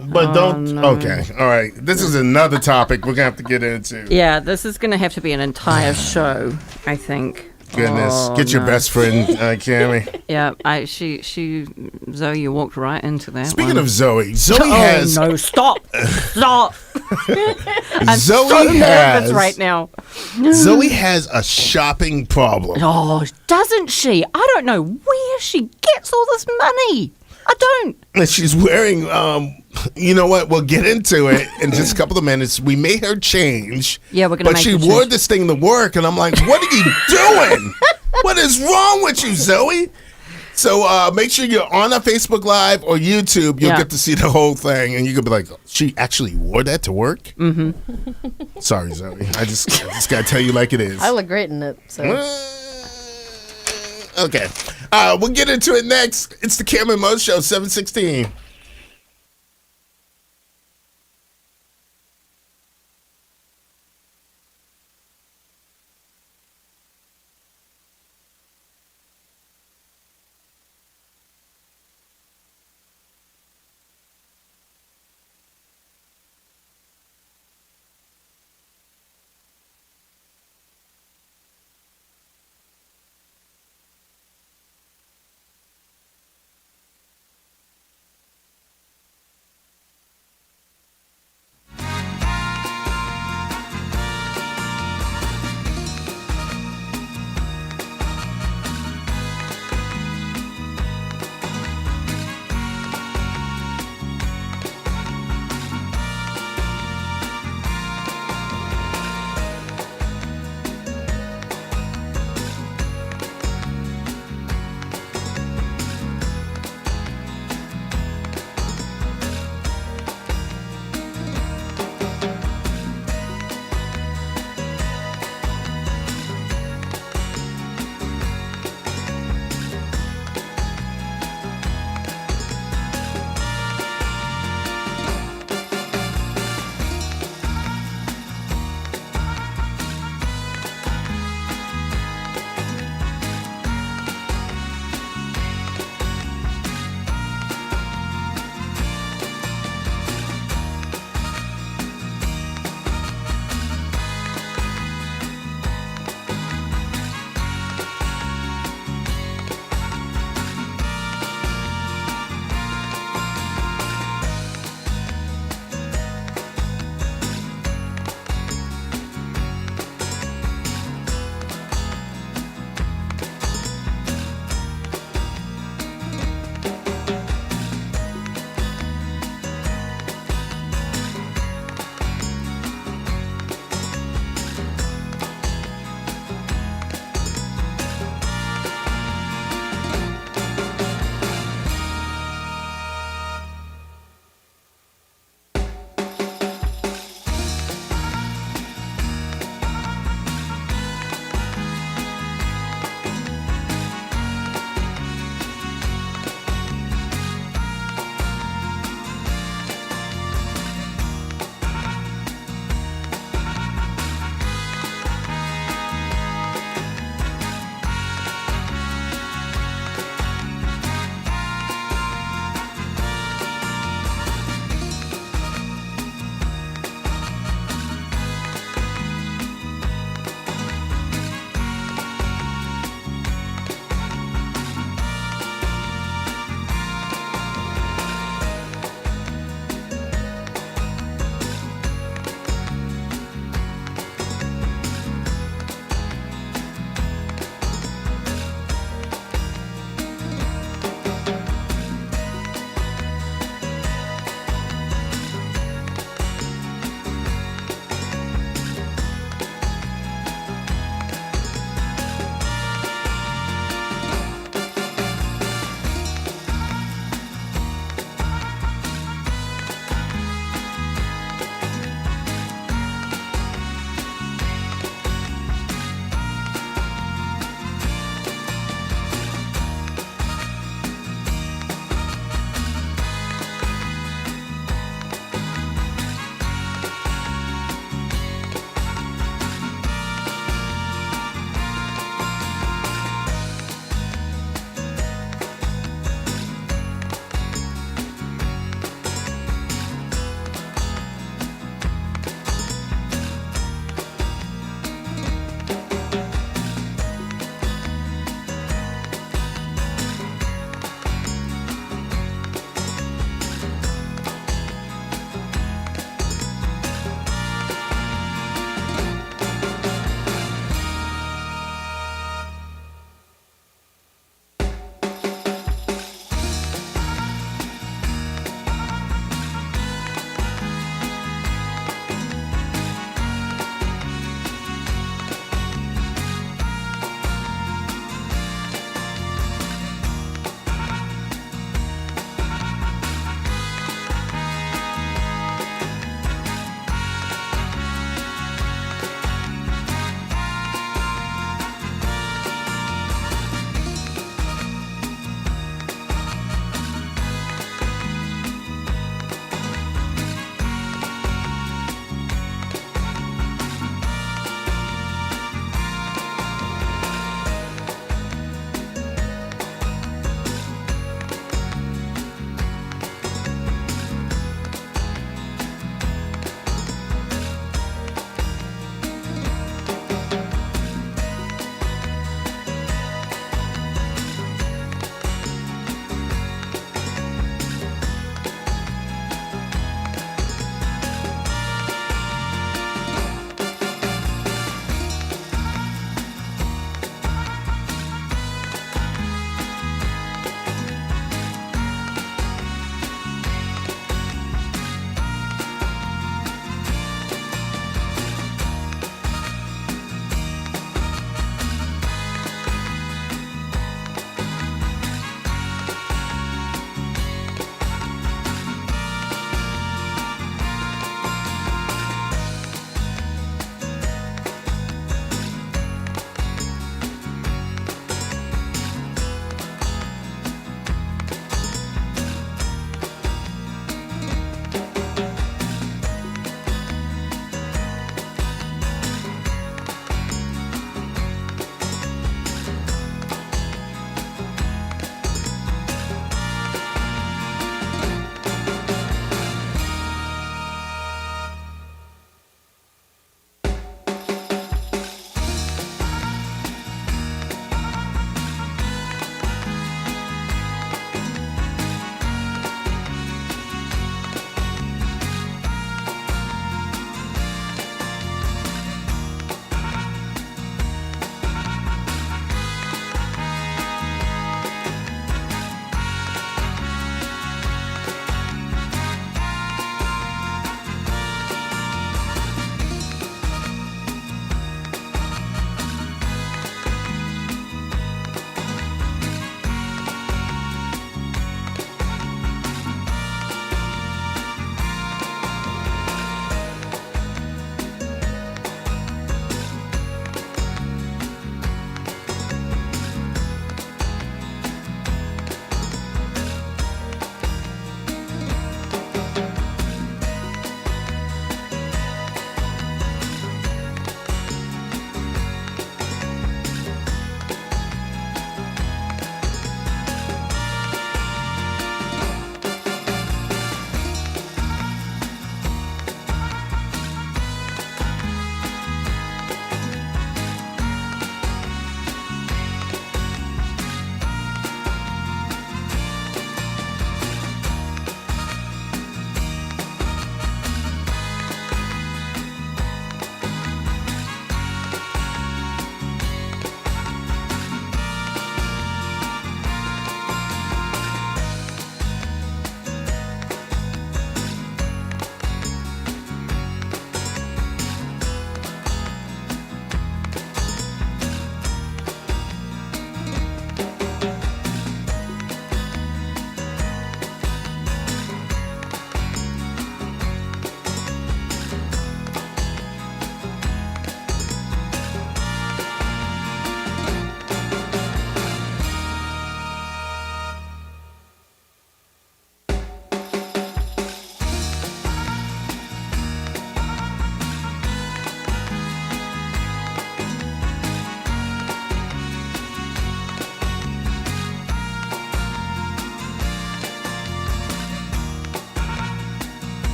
But don't. no. Okay, all right. This is another topic we're gonna have to get into. Yeah, this is going to have to be an entire show, I think. Goodness, Oh, get your no. best friend, Cammy. Yeah, Zoe, you walked right into that. Speaking one. of Zoe, Zoe Oh has no! Stop! Stop! I'm Zoe so nervous has right now. Zoe has a shopping problem. Oh, doesn't she? I don't know where she gets all this money. I don't. And she's wearing, you know what? We'll get into it in just a couple of minutes. We made her change. Yeah, we're gonna But make she her wore change. this thing to work, and I'm like, what are you doing? What is wrong with you, Zoe? So make sure you're on our Facebook Live or YouTube. You'll Yeah. get to see the whole thing, and you could be like, she actually wore that to work? Mm-hmm. Sorry, Zoe. I just got to tell you like it is. I look great in it. So. Okay. We'll get into it next. It's the Cameron Mo Show, 716.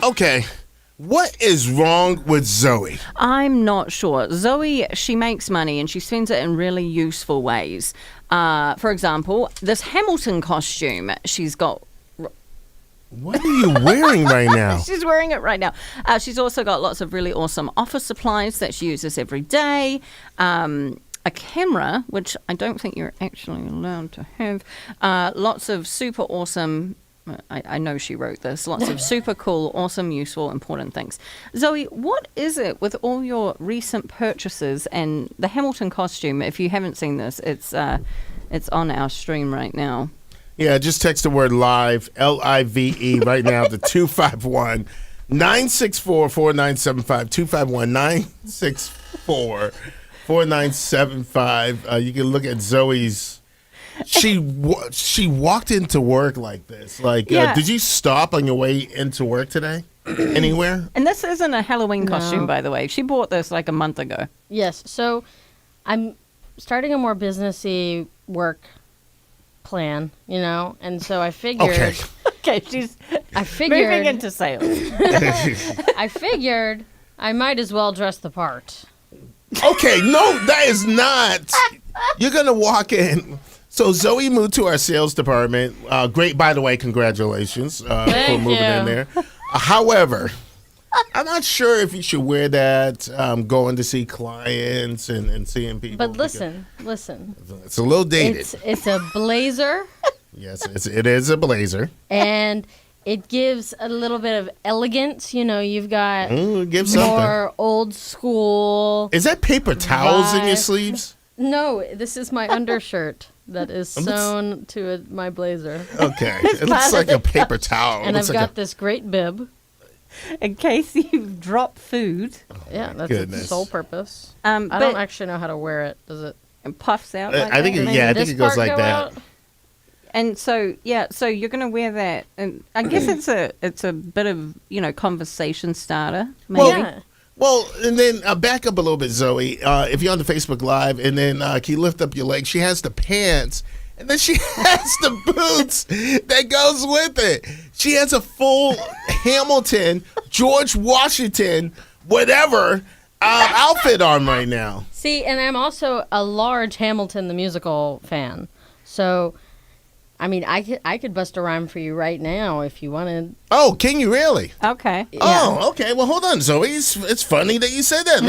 Okay. What is wrong with Zoe? I'm not sure. Zoe, she makes money and she spends it in really useful ways. For example, this Hamilton costume she's got. What are you wearing right now? She's wearing it right now. She's also got lots of really awesome office supplies that she uses every day. A camera, which I don't think you're actually allowed to have. Lots of super awesome. I know she wrote this. Lots of super cool, awesome, useful, important things. Zoe, what is it with all your recent purchases and the Hamilton costume? If you haven't seen this, it's on our stream right now. Yeah, just text the word live, LIVE, right now to 251 964 4975. 251 964 4975. You can look at Zoe's. She walked into work like this. Like, Yeah. did you stop on your way into work today? Anywhere? And this isn't a Halloween costume, by the way. She bought this like a month ago. Yes. So I'm starting a more businessy work plan, and so I figured. Okay. Okay, she's I figured. moving into sales. I figured I might as well dress the part. Okay, no, that is not. You're going to walk in. So Zoe moved to our sales department. Great, by the way, congratulations for Thank moving in you. there. However, I'm not sure if you should wear that going to see clients and seeing people. But listen, It's a little dated. it's a blazer, Yes, it is a blazer. and it gives a little bit of elegance. You've got Give something. more old school. Is that paper towels in your Vibe. sleeves? No, this is my undershirt that is sewn to my blazer, Okay. It looks like a paper towel. and It I've looks like got this great bib. In case you drop food, Yeah, that's Goodness. its sole purpose. but I don't actually know how to wear it. Does it? it puffs out. I Like think that. it- maybe yeah, I think this it goes part like go that. out? And so you're gonna wear that, and I guess it's a bit of conversation starter. Maybe. Well, Yeah. Well, and then back up a little bit, Zoe. If you're on the Facebook Live, and then can you lift up your leg? She has the pants, and then she has the boots that goes with it. She has a full Hamilton, George Washington, whatever outfit on right now. See, and I'm also a large Hamilton the musical fan. So, I mean, I could bust a rhyme for you right now if you wanted. Oh, can you really? Okay. Oh, okay. Well, hold on, Zoe. It's funny that you said that.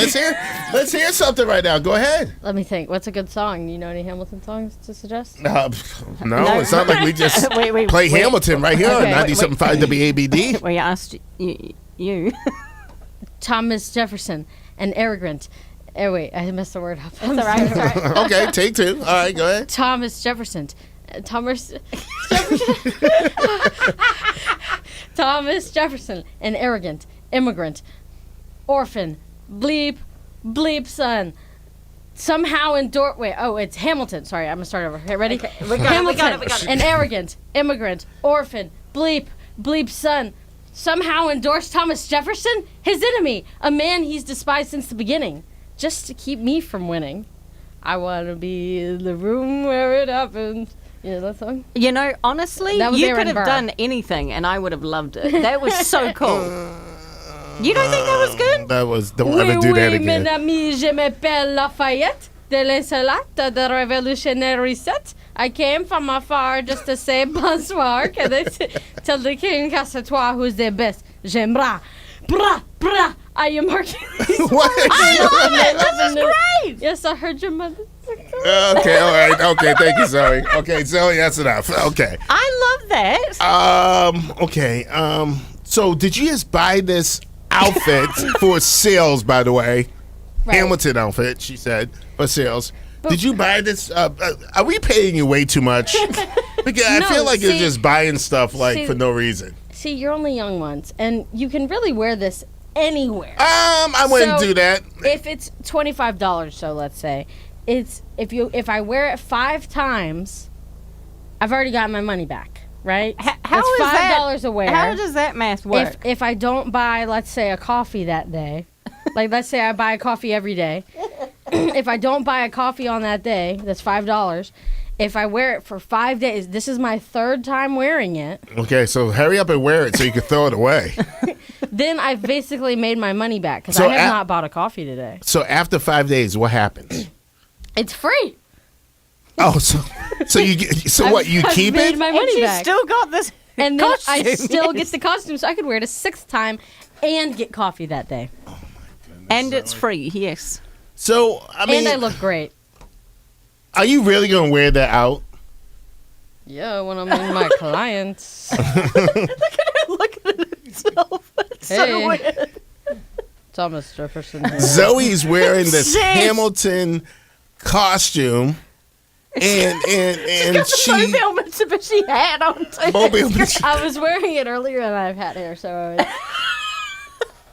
Let's hear something right now. Go ahead. Let me think. What's a good song? You know any Hamilton songs to suggest? No, it's not like we just Wait, play wait. Hamilton right here Okay. on 97.5 WABD. We asked you. Thomas Jefferson, an arrogant. Oh, wait, I messed the word up. It's all right. It's all right. Okay, take two. All right, go ahead. Thomas Jefferson. Thomas Jefferson. Thomas Jefferson, an arrogant immigrant, orphan, bleep son. Somehow wait, it's Hamilton. Sorry, I'm gonna start over. Okay, ready? Okay, we got it, Hamilton, we got it. an arrogant immigrant, orphan, bleep son. Somehow endorsed Thomas Jefferson, his enemy, a man he's despised since the beginning, just to keep me from winning. I want to be in the room where it happens. You know that song? Honestly, That was you Aaron could have Burr. done anything, and I would have loved it. That was so cool. You don't think that was good? That was. Don't ever do that again. mes amis, je m'appelle Lafayette de l'Insolate de Revolutionary Set. I came from afar just to say bonsoir. Can they tell the king, casse-toi, who's the best? J'aimerais. Bra, bra, I am Hercules. What? This is great. Yes, I heard your mother. Okay, all right. Okay, thank you, Zoe. Okay, Zoe, that's enough. Okay. I love that. Okay. So did you just buy this outfit for sales, by the way? Right. Hamilton outfit, she said, for sales. Did you buy this? Are we paying you way too much? Because I No, feel like you're see- just buying stuff see- for no reason. See, you're only young ones, and you can really wear this anywhere. I wouldn't So- do that. If it's $25, so let's say, it's if I wear it 5 times, I've already got my money back, right? How That's is that? $5 a wear. How does that math work? If I don't buy, let's say, a coffee that day, like let's say I buy a coffee every day, if I don't buy a coffee on that day, that's $5. If I wear it for 5 days, this is my 3rd time wearing it. Okay, so hurry up and wear it so you can throw it away. then I've basically made my money back because So I have at- not bought a coffee today. So after 5 days, what happens? It's free. Oh, so you get, so what? You I've keep made it? my And money she's back. still got this And then I costume, still yes. get the costume, so I could wear it a sixth time and get coffee that day. And it's free, yes. So I mean, And I look great. are you really gonna wear that out? Yeah, when I'm in my clients. Look at himself. It's so Hey. weird. Thomas Jefferson here. Zoe's wearing this Jeez. Hamilton costume, and Got the she Mobile Mitsubishi hat on too. Mobile Mitsubishi. I was wearing it earlier and I've had hair, so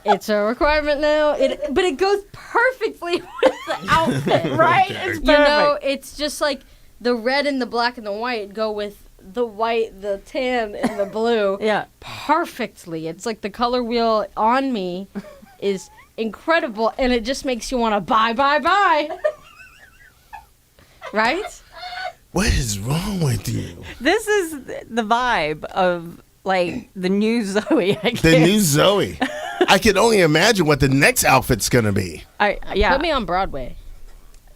it's a requirement now. But it goes perfectly with the outfit, Right? It's You know, perfect. it's just like the red and the black and the white go with the white, the tan, and the blue Yeah. perfectly. It's like the color wheel on me is incredible, and it just makes you want to buy. Right? What is wrong with you? This is the vibe of like the new Zoe, I guess. The new Zoe. I can only imagine what the next outfit's gonna be. Yeah. Put me on Broadway.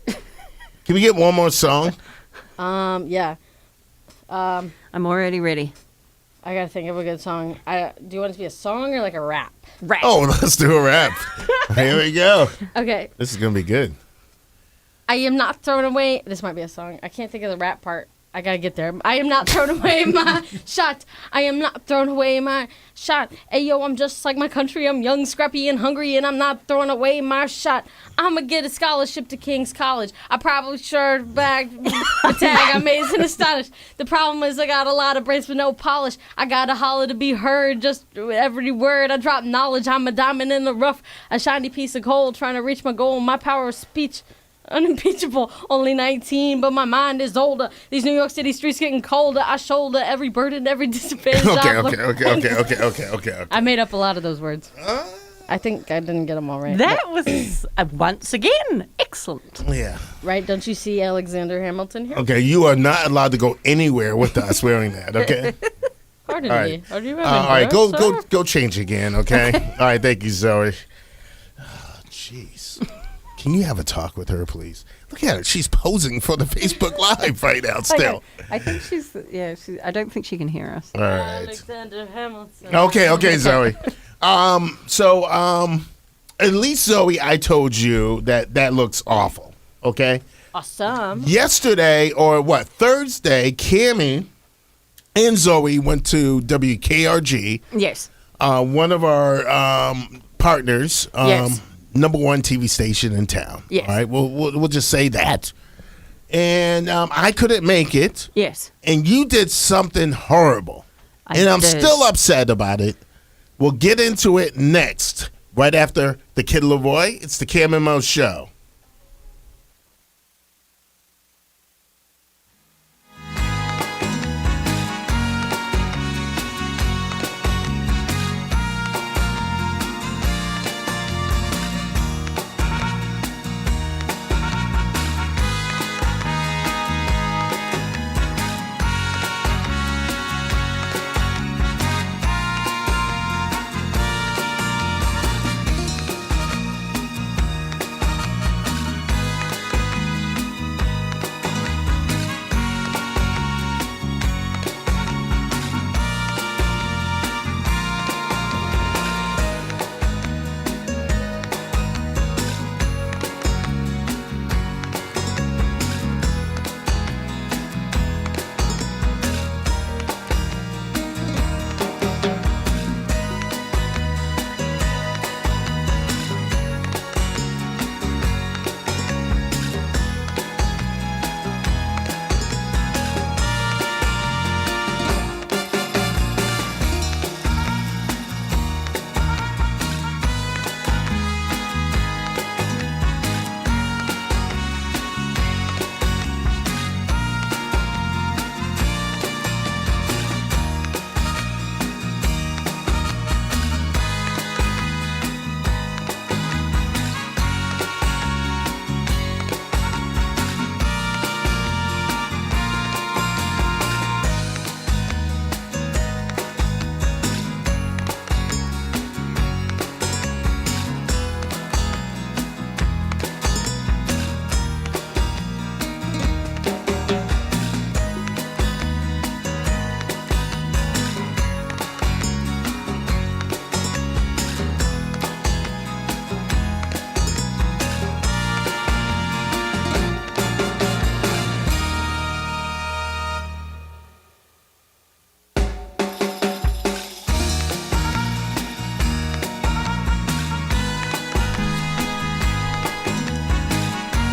Can we get one more song? Yeah. I'm already ready. I gotta think of a good song. Do you want it to be a song or like a rap? Rap. Oh, let's do a rap. Here we go. Okay. This is gonna be good. I am not throwing away. This might be a song. I can't think of the rap part. I gotta get there. I am not throwing away my shot. I am not throwing away my shot. Hey yo, I'm just like my country. I'm young, scrappy, and hungry, and I'm not throwing away my shot. I'ma get a scholarship to King's College. I probably sure back the tag. I'm amazed and astonished. The problem is I got a lot of brains but no polish. I gotta holler to be heard. Just every word I drop knowledge. I'm a diamond in the rough, a shiny piece of gold, trying to reach my goal. My power of speech. Unimpeachable, only 19, but my mind is older. These New York City streets getting colder. I shoulder every burden, every disadvantage. Okay. I made up a lot of those words. I think I didn't get them all right. That was once again excellent. Yeah. Right? Don't you see Alexander Hamilton here? Okay, you are not allowed to go anywhere with us wearing that. Okay. Pardon All me. right. Are you All right, go change again. Okay. All right, thank you, Zoe. Oh, jeez. Can you have a talk with her, please? Look at her. She's posing for the Facebook Live right now still. I think I don't think she can hear us. All right. Alexander Hamilton. Okay, Zoe. At least, Zoe, I told you that looks awful. Okay? Awesome. Yesterday, or what, Thursday, Cammie and Zoe went to WKRG, Yes. one of our partners, Yes. number one TV station in town. Yes. All right, we'll just say that. And I couldn't make it, Yes. and you did something horrible. And I'm did. still upset about it. We'll get into it next, right after the Kid Leroy. It's the Cam and Mo Show.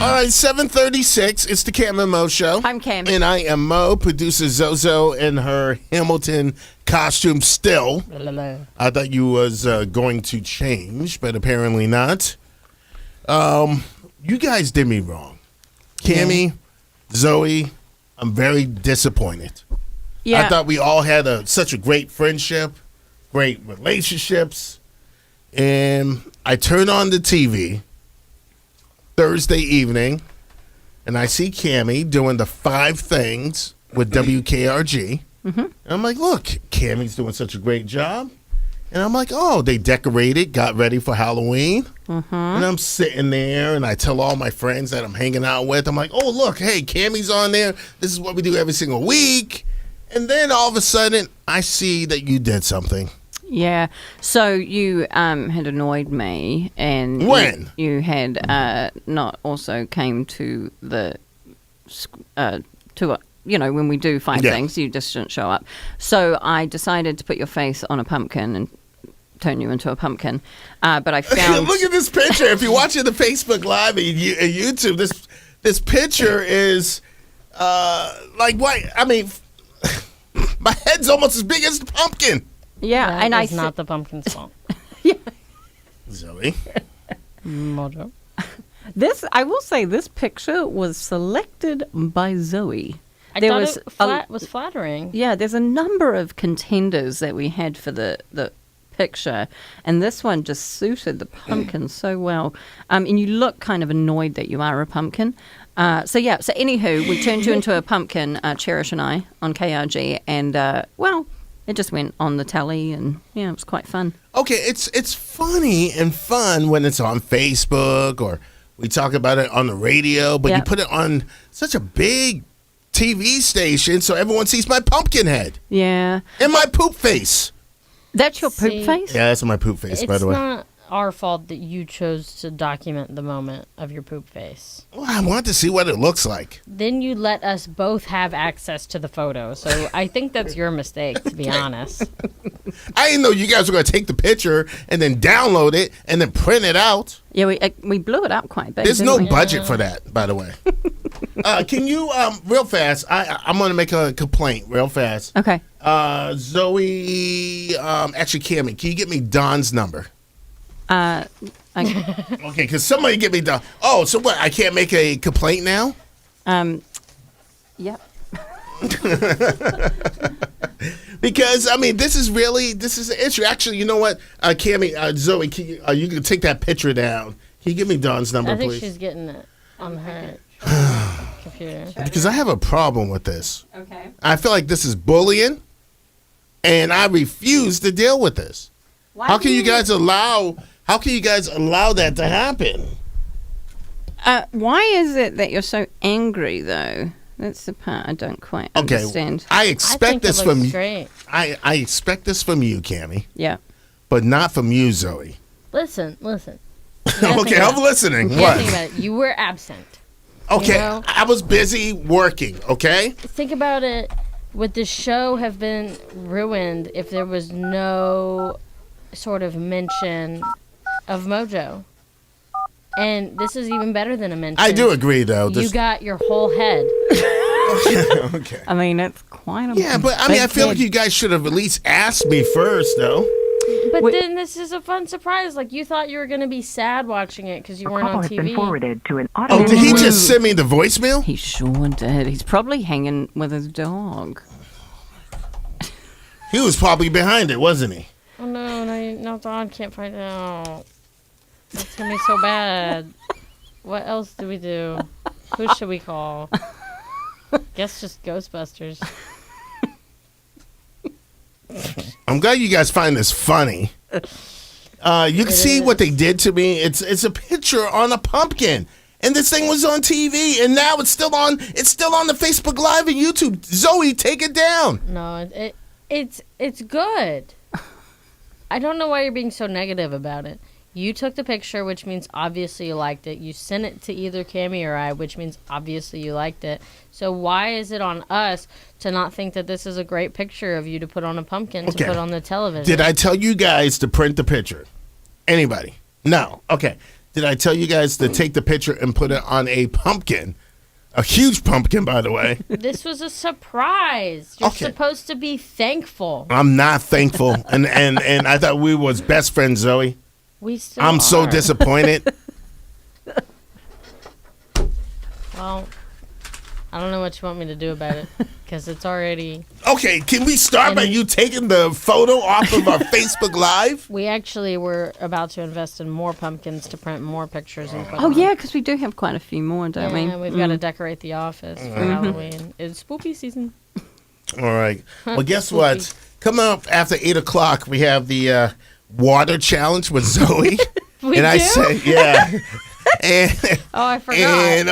All right, 7:36. It's the Cam and Mo show. I'm Cam. And I am Mo, producer Zozo in her Hamilton costume still. I thought you was going to change, but apparently not. You guys did me wrong. Cammy, Zoe, I'm very disappointed. Yeah. I thought we all had such a great friendship, great relationships. And I turn on the TV Thursday evening, and I see Cammy doing the 5 things with WKRG. Mm-hmm. And I'm like, look, Cammy's doing such a great job. And I'm like, oh, they decorated, got ready for Halloween. Mm-hmm. And I'm sitting there, and I tell all my friends that I'm hanging out with, I'm like, oh, look, hey, Cammy's on there. This is what we do every single week. And then all of a sudden, I see that you did something. Yeah. So you had annoyed me, and When? you had not also came to the when we do 5 things, you just didn't show up. So I decided to put your face on a pumpkin and turn you into a pumpkin. But I found Look at this picture. If you're watching the Facebook Live and YouTube, this picture is like what? I mean, my head's almost as big as the pumpkin. Yeah, That and is not the pumpkin's fault. Zoe. Mojo. I will say this picture was selected by Zoe. I thought it was flattering. Yeah, there's a number of contenders that we had for the picture, and this one just suited the pumpkin so well. And you look kind of annoyed that you are a pumpkin. So anywho, we turned you into a pumpkin, Cherish and I, on KRG, and it just went on the telly, and it was quite fun. Okay, it's funny and fun when it's on Facebook or we talk about it on the radio, but you put it on such a big TV station so everyone sees my pumpkin head. Yeah. And my poop face. That's your poop face? Yeah, that's my poop face, by the way. It's not our fault that you chose to document the moment of your poop face. Well, I want to see what it looks like. Then you let us both have access to the photo. So I think that's your mistake, to be honest. I didn't know you guys were going to take the picture and then download it and then print it out. Yeah, we blew it up quite big. There's no we? budget for that, by the way. Can you, real fast, I'm going to make a complaint real fast. Okay. Zoe, actually, Cammy, can you get me Don's number? Okay. Okay, because somebody get me Don. Oh, so what? I can't make a complaint now? Yep. Because, I mean, this is an issue. Actually, you know what? Cammy, Zoe, you can take that picture down. Can you give me Don's number, I think please? she's getting it on her computer. Because I have a problem with this. Okay. I feel like this is bullying, and I refuse to deal with this. How can you guys allow that to happen? Why is it that you're so angry, though? That's the part I don't quite understand. I expect this from you. Great. I expect this from you, Cammy, Yeah. but not from you, Zoe. Listen. Okay, I'm listening. You What? gotta think about it. You were absent. Okay, You know? I was busy working, okay? Think about it. Would the show have been ruined if there was no sort of mention of Mojo? And this is even better than a mention. I do agree, though. You got your whole head. Okay. I mean, it's quite a Yeah, but I mean, I feel like big you guys should have at least asked me first, though. But Wait. then this is a fun surprise. Like, you thought you were going to be sad watching it because you weren't on TV. Oh, did he just send me the voicemail? He sure did. He's probably hanging with his dog. He was probably behind it, wasn't he? Oh, no, Don can't find out. That's going to be so bad. What else do we do? Who should we call? Guess just Ghostbusters. I'm glad you guys find this funny. You can see what they did to me. It's a picture on a pumpkin. And this thing was on TV, and now it's still on the Facebook Live and YouTube. Zoe, take it down. No, it's good. I don't know why you're being so negative about it. You took the picture, which means obviously you liked it. You sent it to either Cammy or I, which means obviously you liked it. So why is it on us to not think that this is a great picture of you to put on a pumpkin to put on the television? Did I tell you guys to print the picture? Anybody? No. Okay. did I tell you guys to take the picture and put it on a pumpkin? A huge pumpkin, by the way. This was a surprise. You're Okay. supposed to be thankful. I'm not thankful, and I thought we was best friends, Zoe. We still I'm so are. disappointed. Well, I don't know what you want me to do about it because it's already. Okay, can we start by you taking the photo off of our Facebook Live? We actually were about to invest in more pumpkins to print more pictures and put Oh on. yeah, because we do have quite a few more, don't we? Yeah, we've got to decorate the office for Halloween. It's spooky season. All right. Well, guess what? Coming up after 8 o'clock, we have the water challenge with Zoe. We and I do? say, yeah. And, Oh, I forgot. and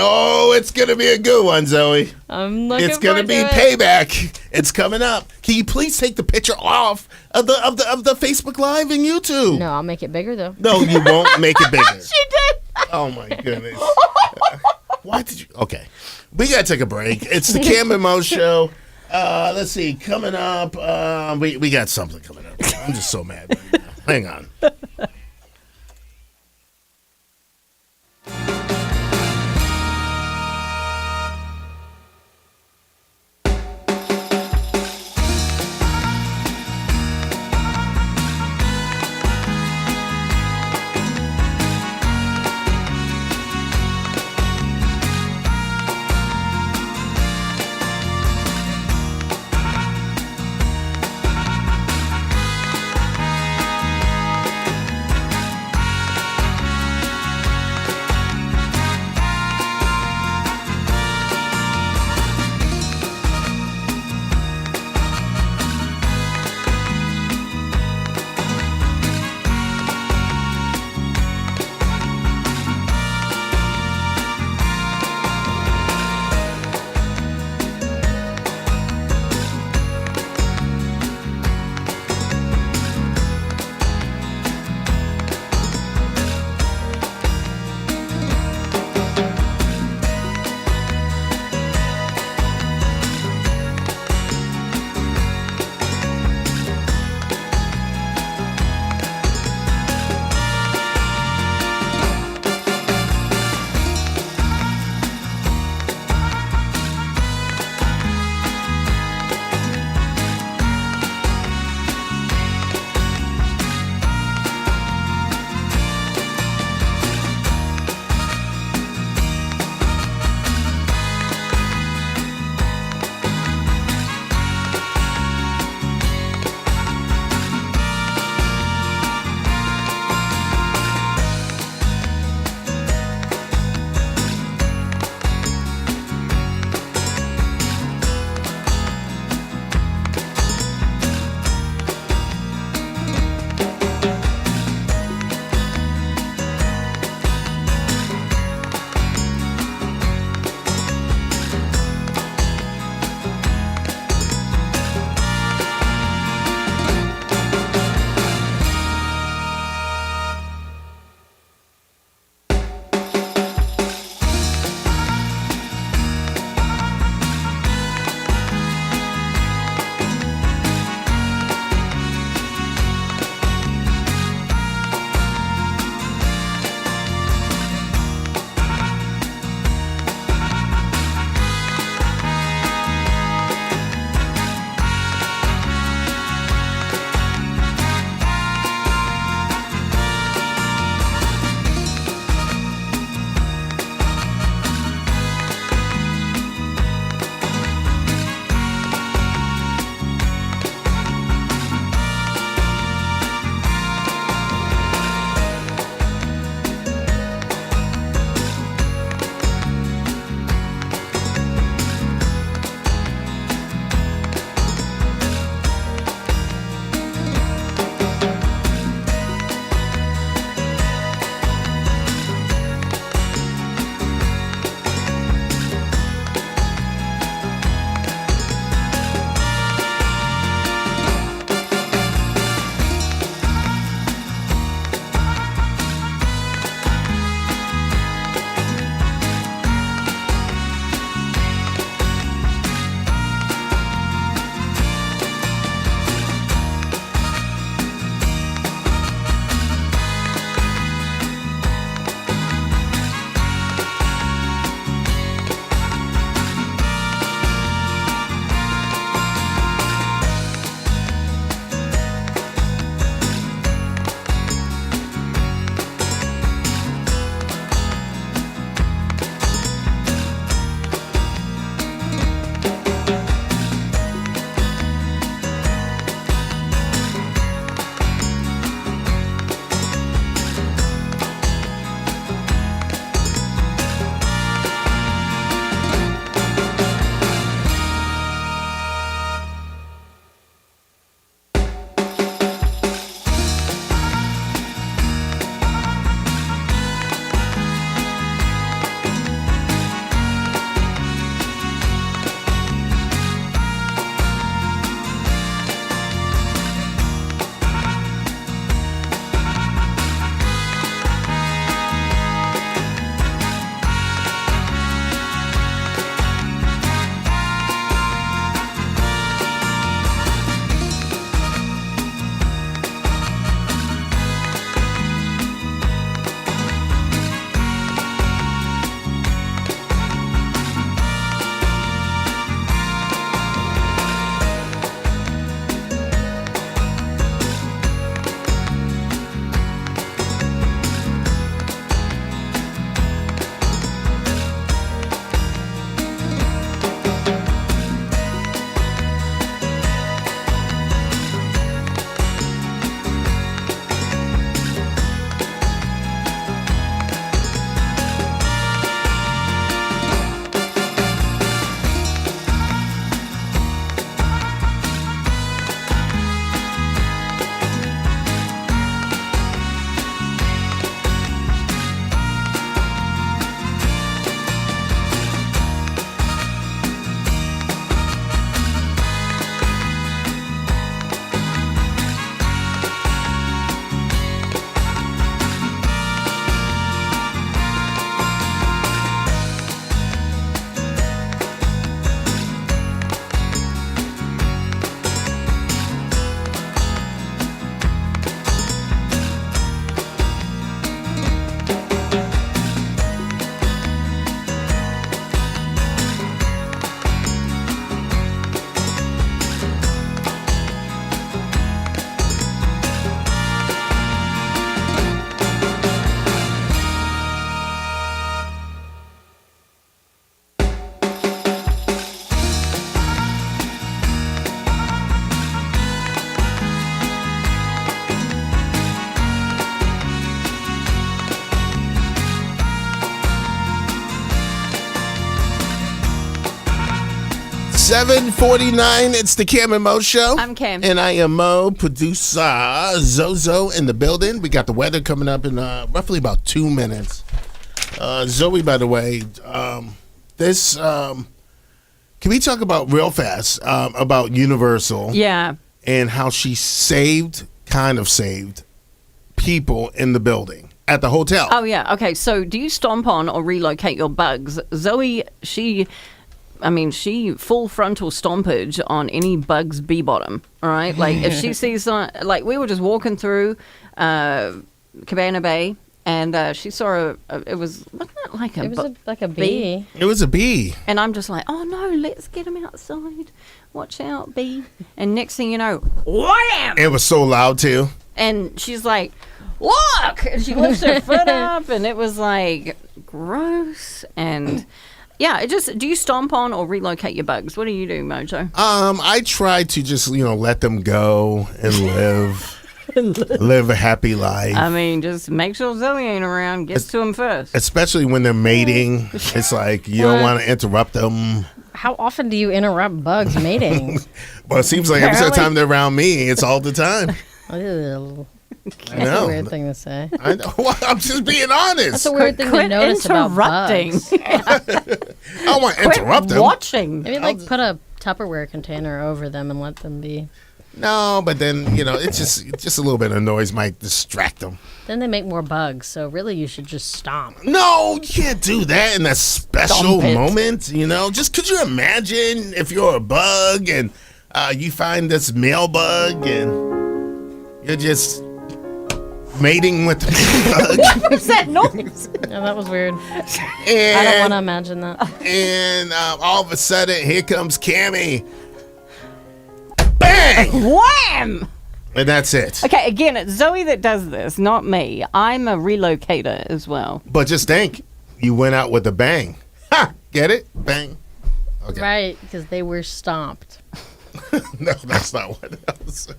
it's gonna be a good one, Zoe. I'm looking It's gonna forward be to it. payback. It's coming up. Can you please take the picture off of the Facebook Live and YouTube? No, I'll make it bigger though. No, you won't make it bigger. She did. Oh my goodness. Why did you? Okay, we gotta take a break. It's the Cam and Mo show. Let's see. Coming up, we got something coming up. I'm just so mad right now. Hang on. 7:49. It's the Cam and Mo Show. I'm Cam. And I am Mo, producer Zozo in the building. We got the weather coming up in roughly about 2 minutes. Zoe, by the way, this... can we talk about real fast about Universal? Yeah. And how she kind of saved people in the building at the hotel. Oh, yeah. Okay, so do you stomp on or relocate your bugs? Zoe, she full frontal stompage on any bug's bee bottom, all right? Like, if she sees, like, we were just walking through Cabana Bay, and she saw it was, wasn't it like a... It was like a bee. It was a bee. And I'm just like, oh, no, let's get him outside. Watch out, bee. And next thing you know, wham! It was so loud, too. And she's like, look! And she lifts her foot up, and it was like gross. And yeah, do you stomp on or relocate your bugs? What do you do, Mojo? I try to just, let them go and live a happy life. I mean, just make sure Zoe ain't around. Gets to him first. Especially when they're mating. It's like you don't want to interrupt them. How often do you interrupt bugs mating? Well, it seems like every single time they're around me, it's all the time. Ew. I That's know. a weird thing to say. I know. Well, I'm just being honest. That's a weird thing to Quit notice about interrupting. bugs. I don't want to interrupt them. Watching. Maybe put a Tupperware container over them and let them be. No, but then, it's just a little bit of noise might distract them. Then they make more bugs, so really you should just stomp. No, you can't do that in a special Stomp it. moment, Just could you imagine if you're a bug and you find this male bug and you're just mating with the bug? What was that noise? Yeah, that was weird. I don't And, want to imagine that. and all of a sudden, here comes Cammy. Bang! Wham! And that's it. Okay, again, it's Zoe that does this, not me. I'm a relocator as well. But just think, you went out with a bang. Ha! Get it? Bang. Okay. Right, because they were stomped. No, that's not what I was.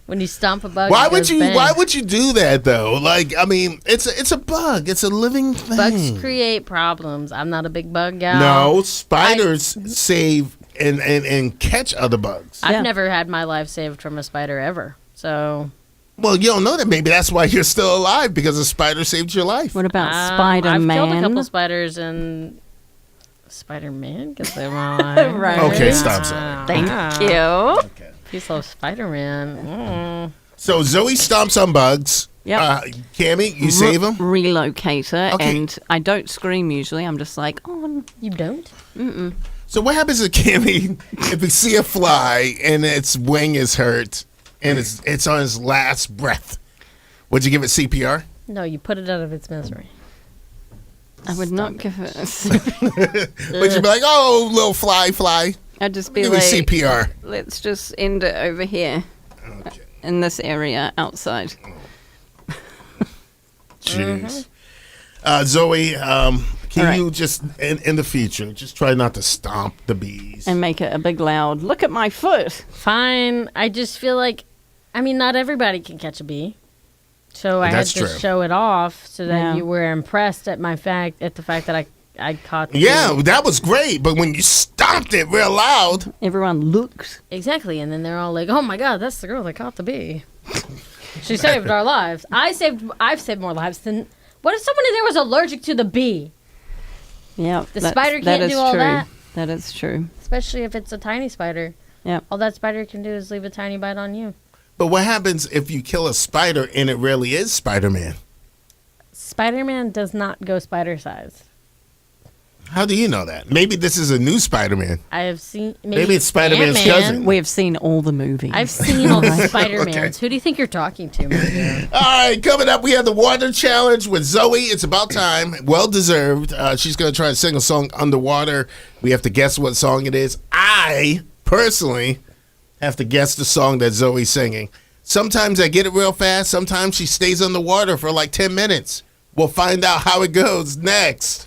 When you stomp a bug, Why it would goes you? bang. Why would you do that though? Like, I mean, it's a bug. It's a living thing. Bugs create problems. I'm not a big bug gal. No, spiders save and catch other bugs. I've Yeah. never had my life saved from a spider ever. So Well, you don't know that. Maybe that's why you're still alive, because a spider saved your life. What about I've Spider-Man? killed a couple spiders and Spider-Man gets them alive. Right. Okay, stop saying. Thank you. Peace love Spider-Man. So Zoe stomps on bugs. Yep. Cammy, you save them. Relocator, Okay. and I don't scream usually. I'm just like, oh, You don't? So what happens to Cammy if you see a fly and its wing is hurt and it's on its last breath? Would you give it CPR? No, you put it out of its misery. I would not give it. Would you be like, oh, little fly? I'd just be Give me like, CPR. let's just end it over here Okay. in this area outside. Jeez. Zoe, can All you just, in the future, just try not to stomp the bees? And make it a big loud, look at my foot. Fine. I just feel like, not everybody can catch a bee. So I had That's to true. show it off so that Yeah. you were impressed at the fact that I caught the Yeah, bee. that was great. But when you stomped it real loud, Everyone looks. Exactly. And then they're all like, oh my God, that's the girl that caught the bee. She saved our lives. I've saved more lives than, what if someone in there was allergic to the bee? Yeah. The spider can't is do all true. that? That is true. Especially if it's a tiny spider. Yep. All that spider can do is leave a tiny bite on you. but what happens if you kill a spider and it really is Spider-Man? Spider-Man does not go spider size. How do you know that? Maybe this is a new Spider-Man. I have seen. Maybe it's Spider-Man's Ant-Man. cousin. We have seen all the movies. I've seen all the Spider-Mans. Who do you think you're talking to, my dear? All right, coming up, we have the water challenge with Zoe. It's about time. Well deserved. She's going to try to sing a song underwater. We have to guess what song it is. I, personally, have to guess the song that Zoe's singing. Sometimes I get it real fast. Sometimes she stays underwater for like 10 minutes. We'll find out how it goes next.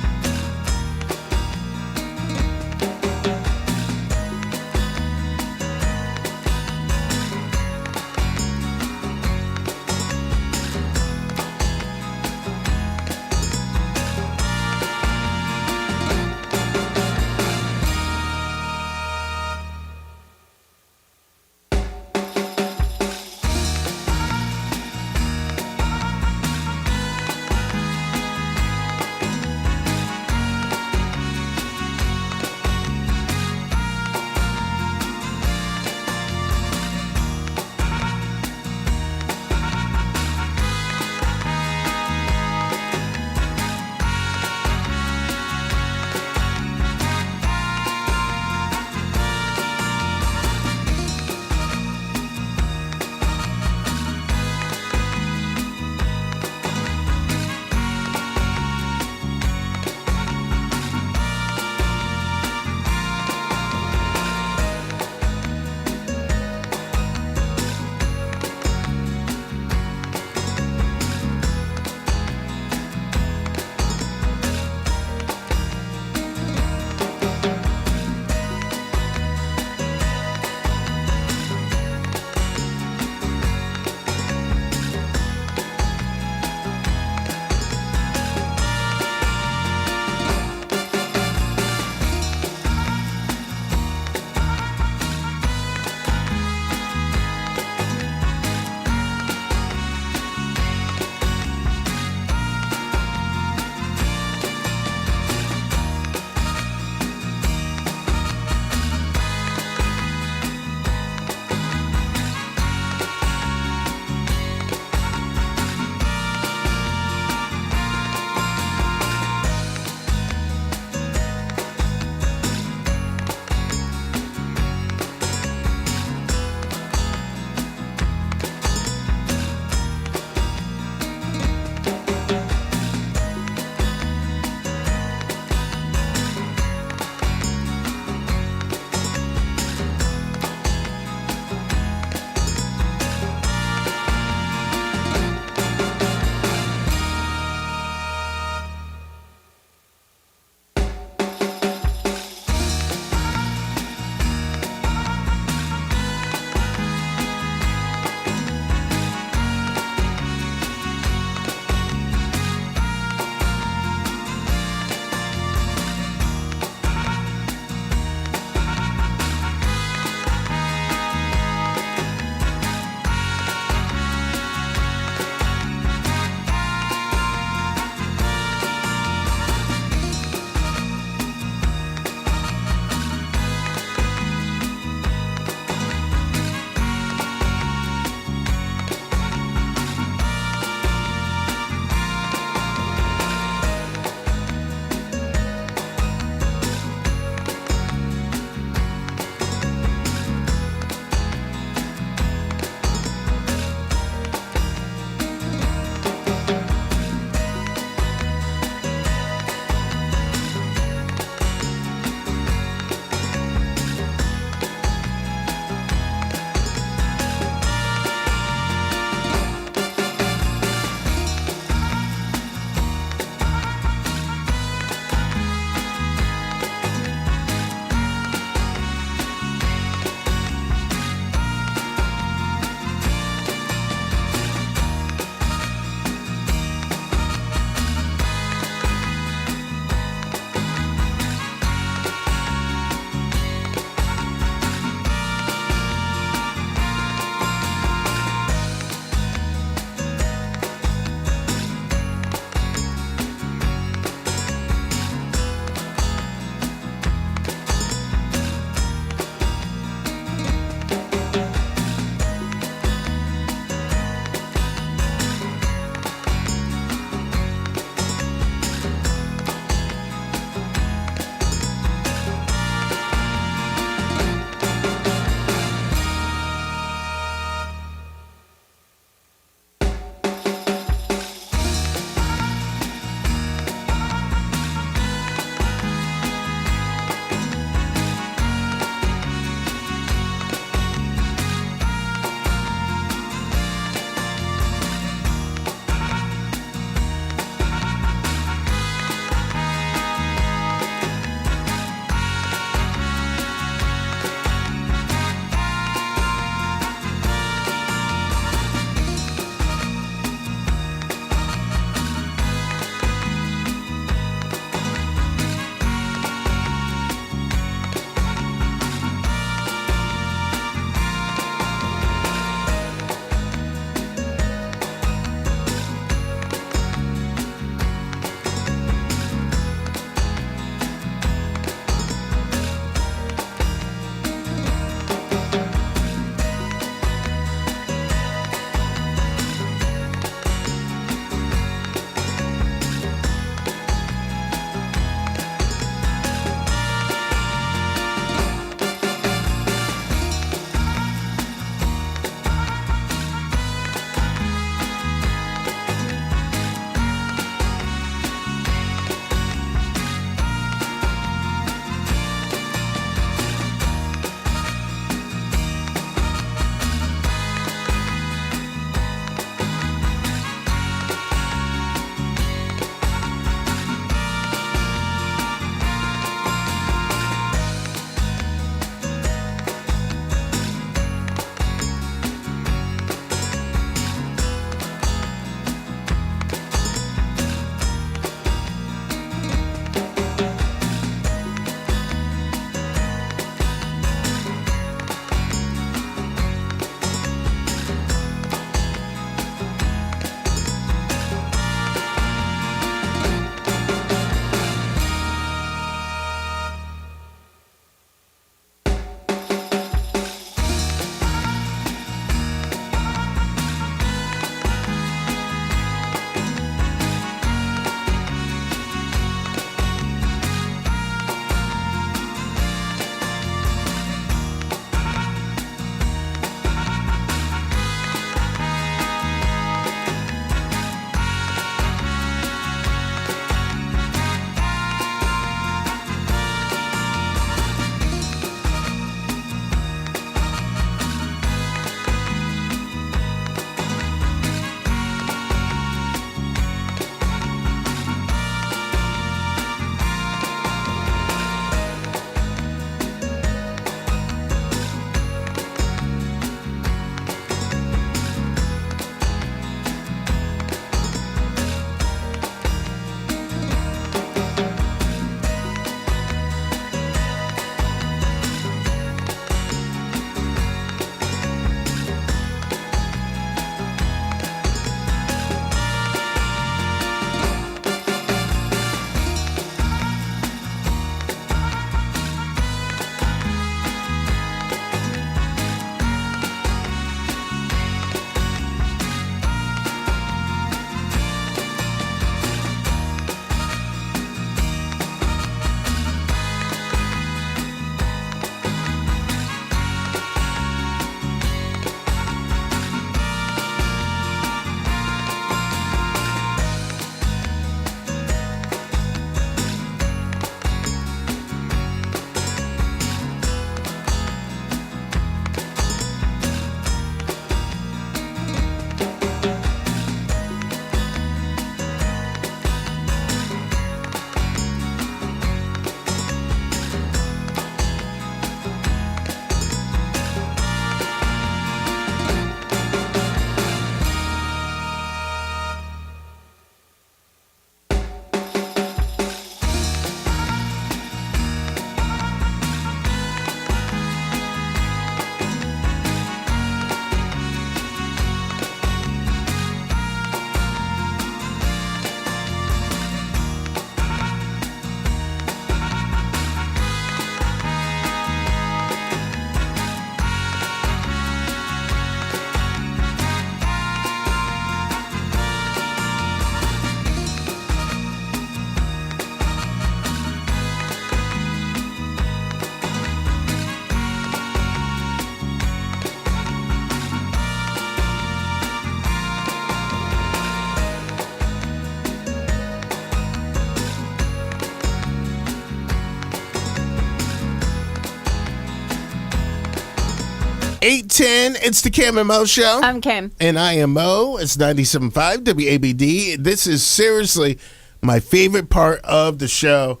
8:10. It's the Cam and Mo Show. I'm Cam. And I am Mo. It's 97.5 WABD. This is seriously my favorite part of the show.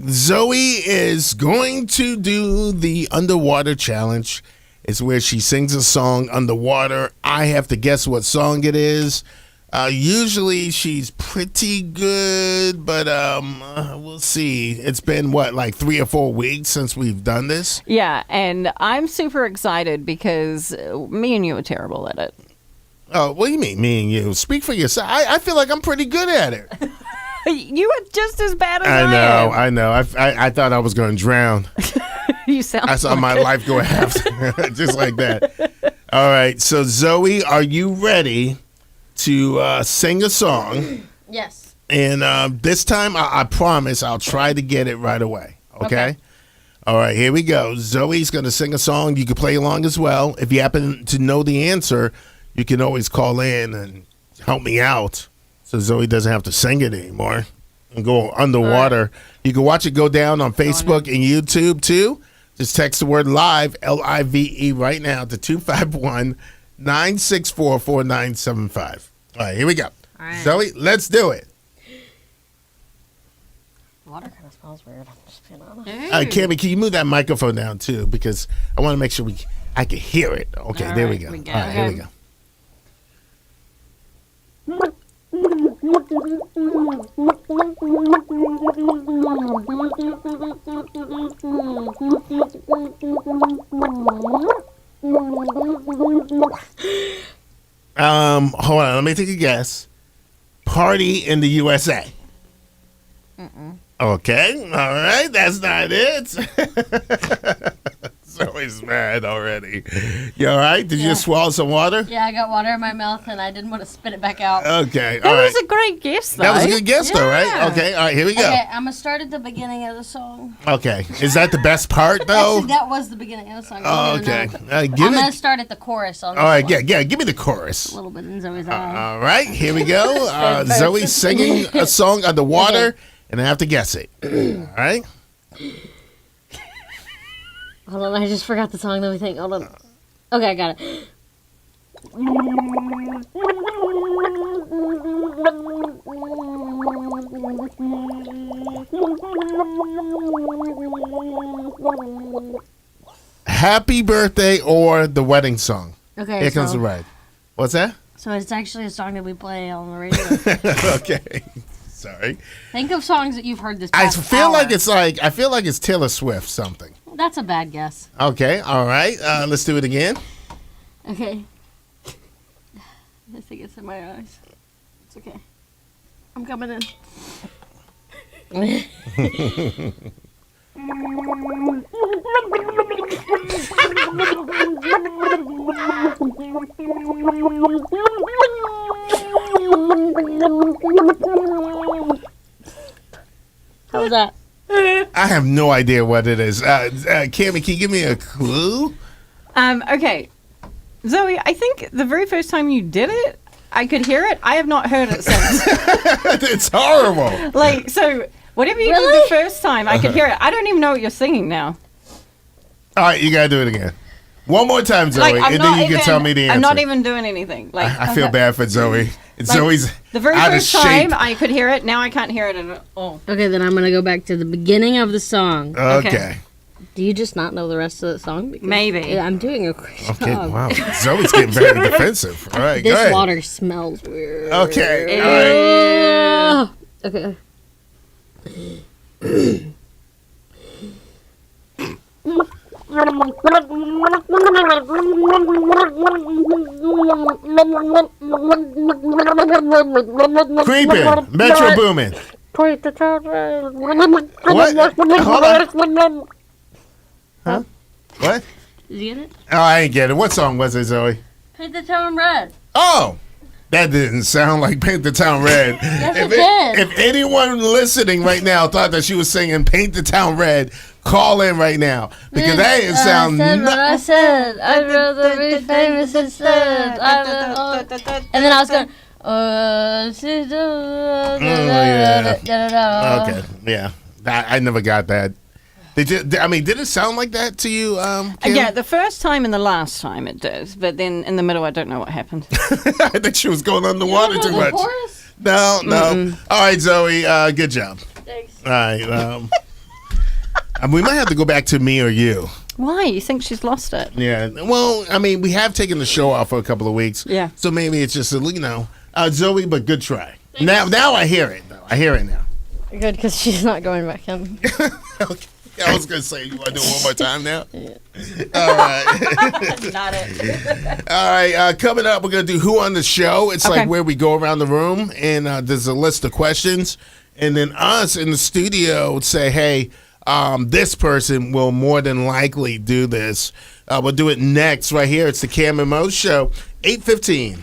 Zoe is going to do the underwater challenge. It's where she sings a song underwater. I have to guess what song it is. Usually she's pretty good, but we'll see. It's been, like 3 or 4 weeks since we've done this? Yeah, and I'm super excited because me and you are terrible at it. Oh, what do you mean, me and you? Speak for yourself. I feel like I'm pretty good at it. You are just as bad as I am. I know. I thought I was going to drown. You sound I saw my life go half, just like that. All right, so Zoe, are you ready to sing a song? Yes. And this time, I promise I'll try to get it right away. Okay? All right, here we go. Zoe's going to sing a song. You can play along as well. If you happen to know the answer, you can always call in and help me out so Zoe doesn't have to sing it anymore and go underwater. You can watch it go down on Facebook and YouTube, too. Just text the word live, LIVE, right now to 251-964-4975. All right, here we go. All right. Zoe, let's do it. Water kind of smells weird. I'm just being honest. Cammy, can you move that microphone down, too? Because I want to make sure I can hear it. Okay, there we go. All right, here we go. Hold on, let me take a guess. Party in the USA. Okay, all right, that's not it. Zoe's mad already. You all right? Did you just swallow some water? Yeah, I got water in my mouth and I didn't want to spit it back out. Okay, That all right. was a great guess, though. That was a good guess, though, right? Yeah. Okay, all right, here we go. Okay, I'm going to start at the beginning of the song. Okay, is that the best part, though? Actually, that was the beginning of the song. Oh, okay. I'm Give going to it. start at the chorus on this All right, one. yeah, give me the chorus. A little bit in Zoe's eye. All right, here we go. Zoe's singing a song underwater, Okay. and I have to guess it. All right. Hold on, I just forgot the song. Let me think. Hold on. Okay, I got it. Happy Birthday or the wedding song. Okay, Here comes the ride. What's that? So it's actually a song that we play on the radio. Okay. Sorry. Think of songs that you've heard this I past feel hour. I feel like it's Taylor Swift something. That's a bad guess. Okay. All right. Let's do it again. Okay. I think it's in my eyes. It's okay. I'm coming in. How was that? I have no idea what it is. Cammy, can you give me a clue? Okay. Zoe, I think the very first time you did it, I could hear it. I have not heard it since. It's horrible. Like, so whatever you Really? did the first time, I could hear it. I don't even know what you're singing now. All right, you gotta do it again. One more time, Zoe, Like, and then you can tell me the answer. I'm not even doing anything. Like, I feel bad for Zoe. Like, Zoe's the very out of first time shape. I could hear it. Now I can't hear it at all. Okay, then I'm gonna go back to the beginning of the song. Okay. Do you just not know the rest of the song? Because Maybe. Yeah, I'm doing a great Okay. job. Wow. Zoe's getting very defensive. All right. Go This ahead. water smells weird. Okay. All right. Okay. Creeping. Metro Boomin. Point the camera. What? Hold on. Huh? What? Did you get it? Oh, I ain't get it. What song was it, Zoe? Paint the town red. Oh, that didn't sound like Paint the Town Red. Yes, if it did. If anyone listening right now thought that she was singing Paint the Town Red, call in right now. Because that didn't sound I said what no- I said. I'd rather be famous instead. And then I was going. Okay, yeah. I never got that. Did it sound like that to you, Kim? Yeah, the first time and the last time it did, but then in the middle, I don't know what happened. I think she was going underwater You don't too know the much. chorus? No. All right, Zoe, good job. Thanks. All right. We might have to go back to me or you. Why? You think she's lost it? Yeah. Well, we have taken the show off for a couple of weeks. Yeah. So maybe it's just, Zoe, but good try. Now I hear it, though. I hear it now. Good, because she's not going back in. Okay. I was going to say, you want to do it one more time now? Yeah. All right. Not it. All right. Coming up, we're going to do Who on the Show. It's Okay. like where we go around the room, and there's a list of questions. And then us in the studio would say, hey, this person will more than likely do this. We'll do it next right here. It's the Cam and Mo Show, 8:15.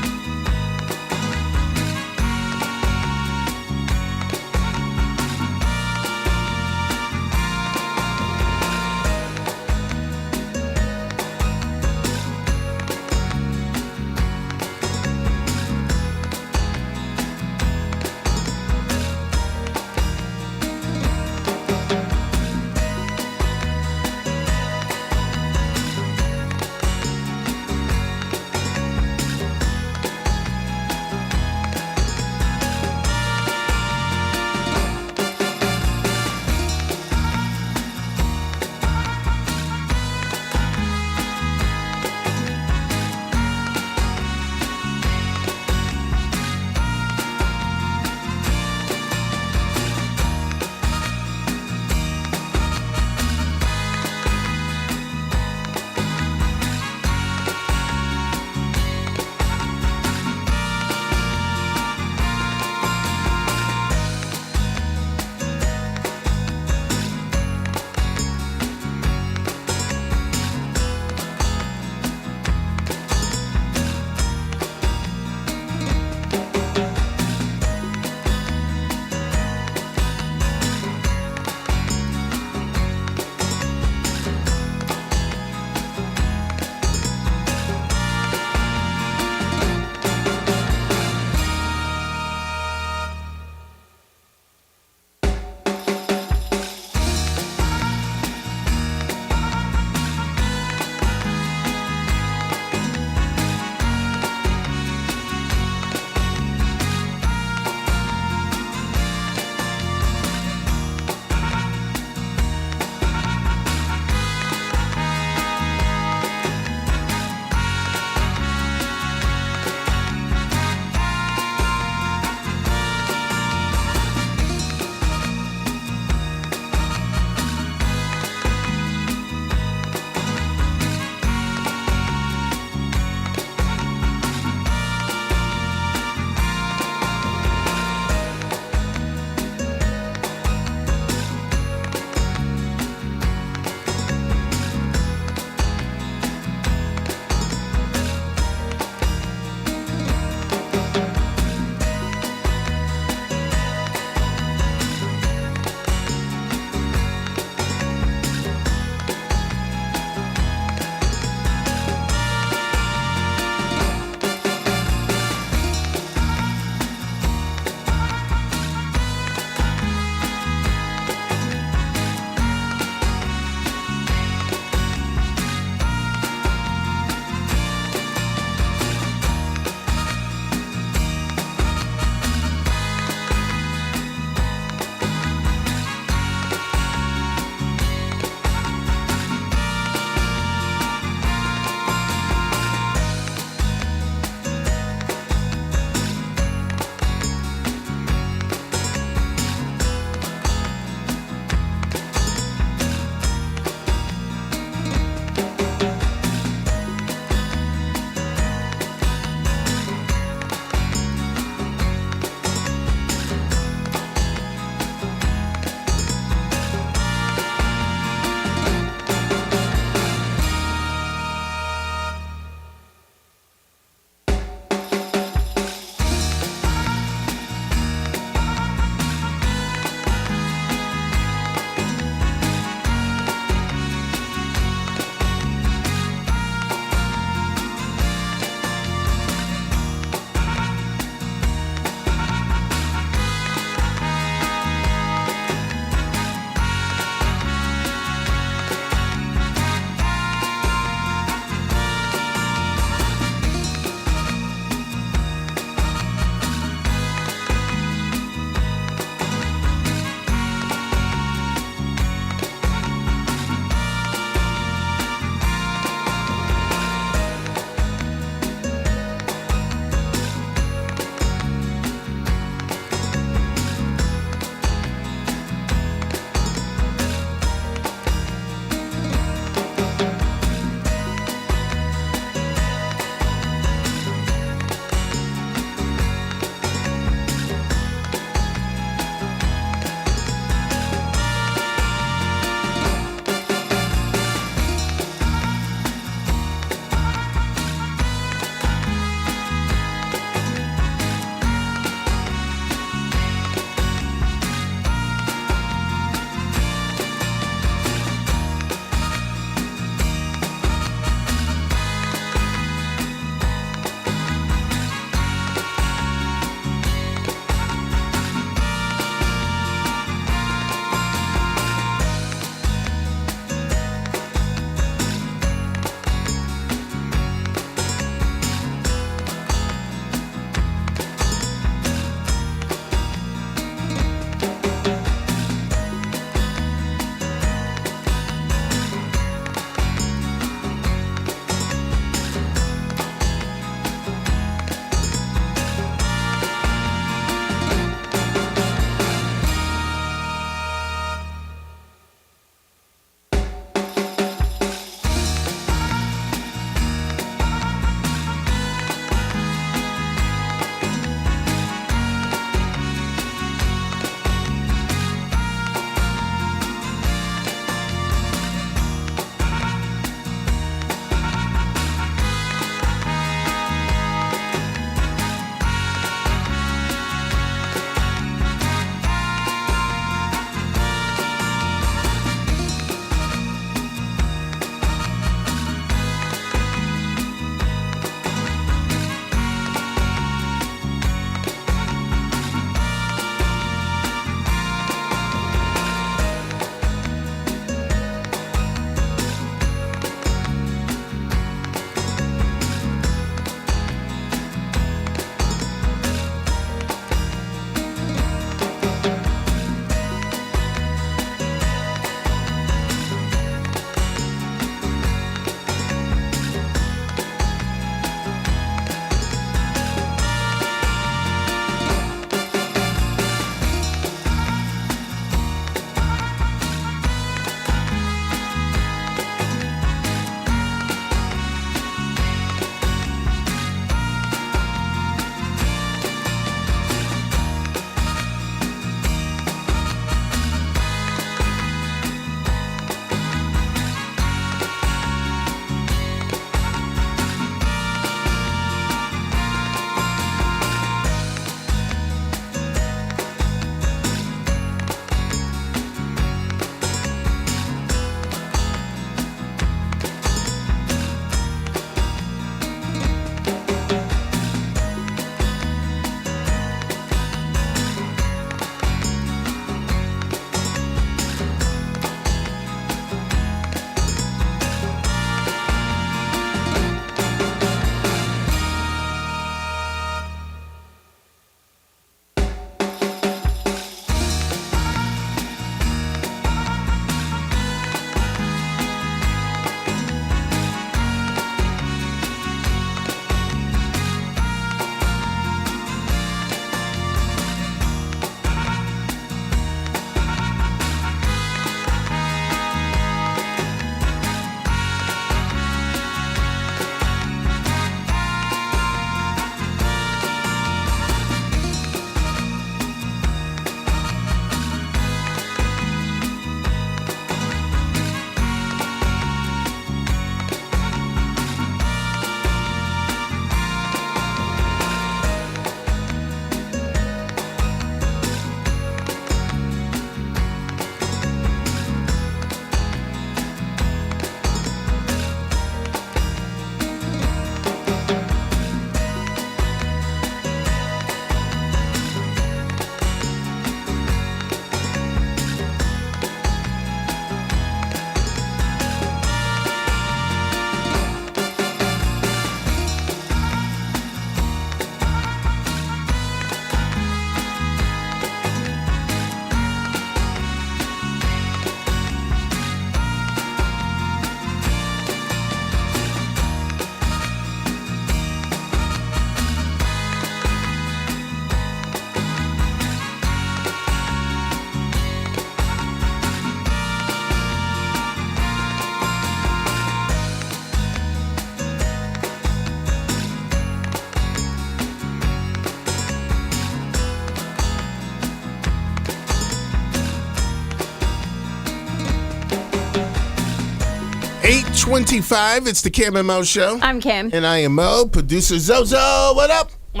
8:25. It's the Cam and Mo Show. I'm Cam. And I am Mo. Producer Zozo. What up? All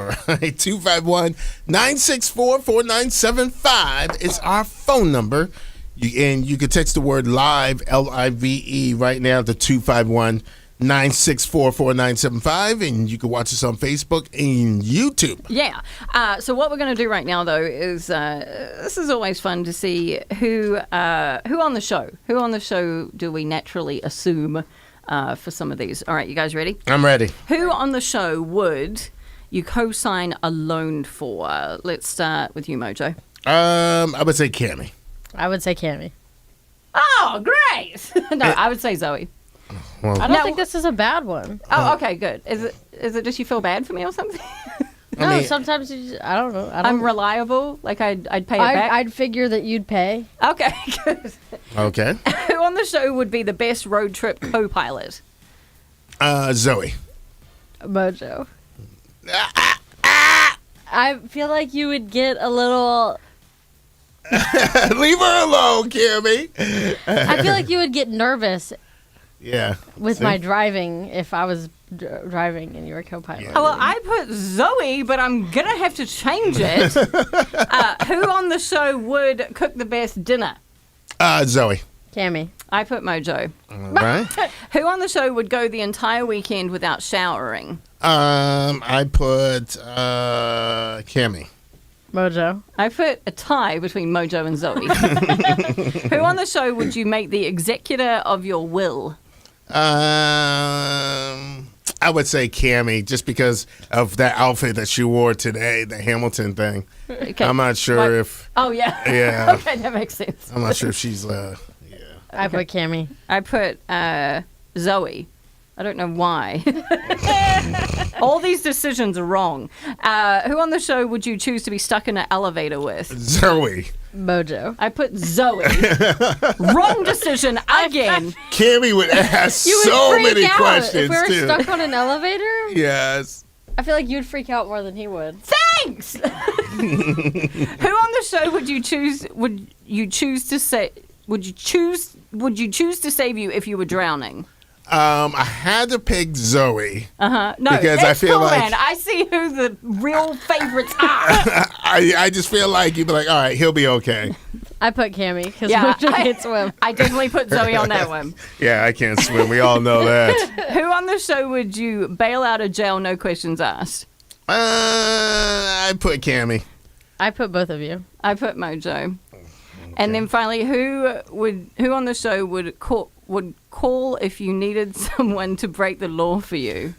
right. 251-964-4975 is our phone number. And you can text the word live, LIVE, right now to 251-964-4975. And you can watch us on Facebook and YouTube. Yeah. So what we're going to do right now, though, is this is always fun to see who on the show do we naturally assume for some of these. All right, you guys ready? I'm ready. Who on the show would you co-sign a loan for? Let's start with you, Mojo. I would say Cammy. I would say Cammy. Oh, great! No, I would say Zoe. Well, I don't No. think this is a bad one. Oh, okay, good. Is it just you feel bad for me or something? No, mean- sometimes you just, I don't know. I'm reliable. Like I'd pay it back. I'd figure that you'd pay. Okay, good. okay. Who on the show would be the best road trip co-pilot? Zoe. Mojo. I feel like you would get a little. Leave her alone, Cammy. I feel like you would get nervous Yeah. with See? my driving if I was driving and you were co-pilot. Yeah. Oh, well, I put Zoe, but I'm gonna have to change it. Who on the show would cook the best dinner? Zoe. Cammy. I put Mojo. All right. Who on the show would go the entire weekend without showering? I put Cammy. Mojo. I put a tie between Mojo and Zoe. Who on the show would you make the executor of your will? I would say Cammy, just because of that outfit that she wore today, the Hamilton thing. Okay. I'm not sure What? if. Oh, yeah. Yeah. Okay, that makes sense. I'm not sure if she's. I put Cammy. I put Zoe. I don't know why. All these decisions are wrong. Who on the show would you choose to be stuck in an elevator with? Zoe. Mojo. I put Zoe. Wrong decision again. Cammy would ask You would so freak many out questions if we were too. stuck on an elevator. Yes. I feel like you'd freak out more than he would. Thanks. Who on the show would you choose? Would you choose to save you if you were drowning? I had to pick Zoe. No, Because that's I feel cool, like- man. I see who the real favorites are. I just feel like you'd be like, all right, he'll be okay. I put Cammy because Yeah, Mojo can't swim. I definitely put Zoe on that one. Yeah, I can't swim. We all know that. Who on the show would you bail out of jail, no questions asked? I put Cammy. I put both of you. I put Mojo. And then finally, who on the show would call if you needed someone to break the law for you?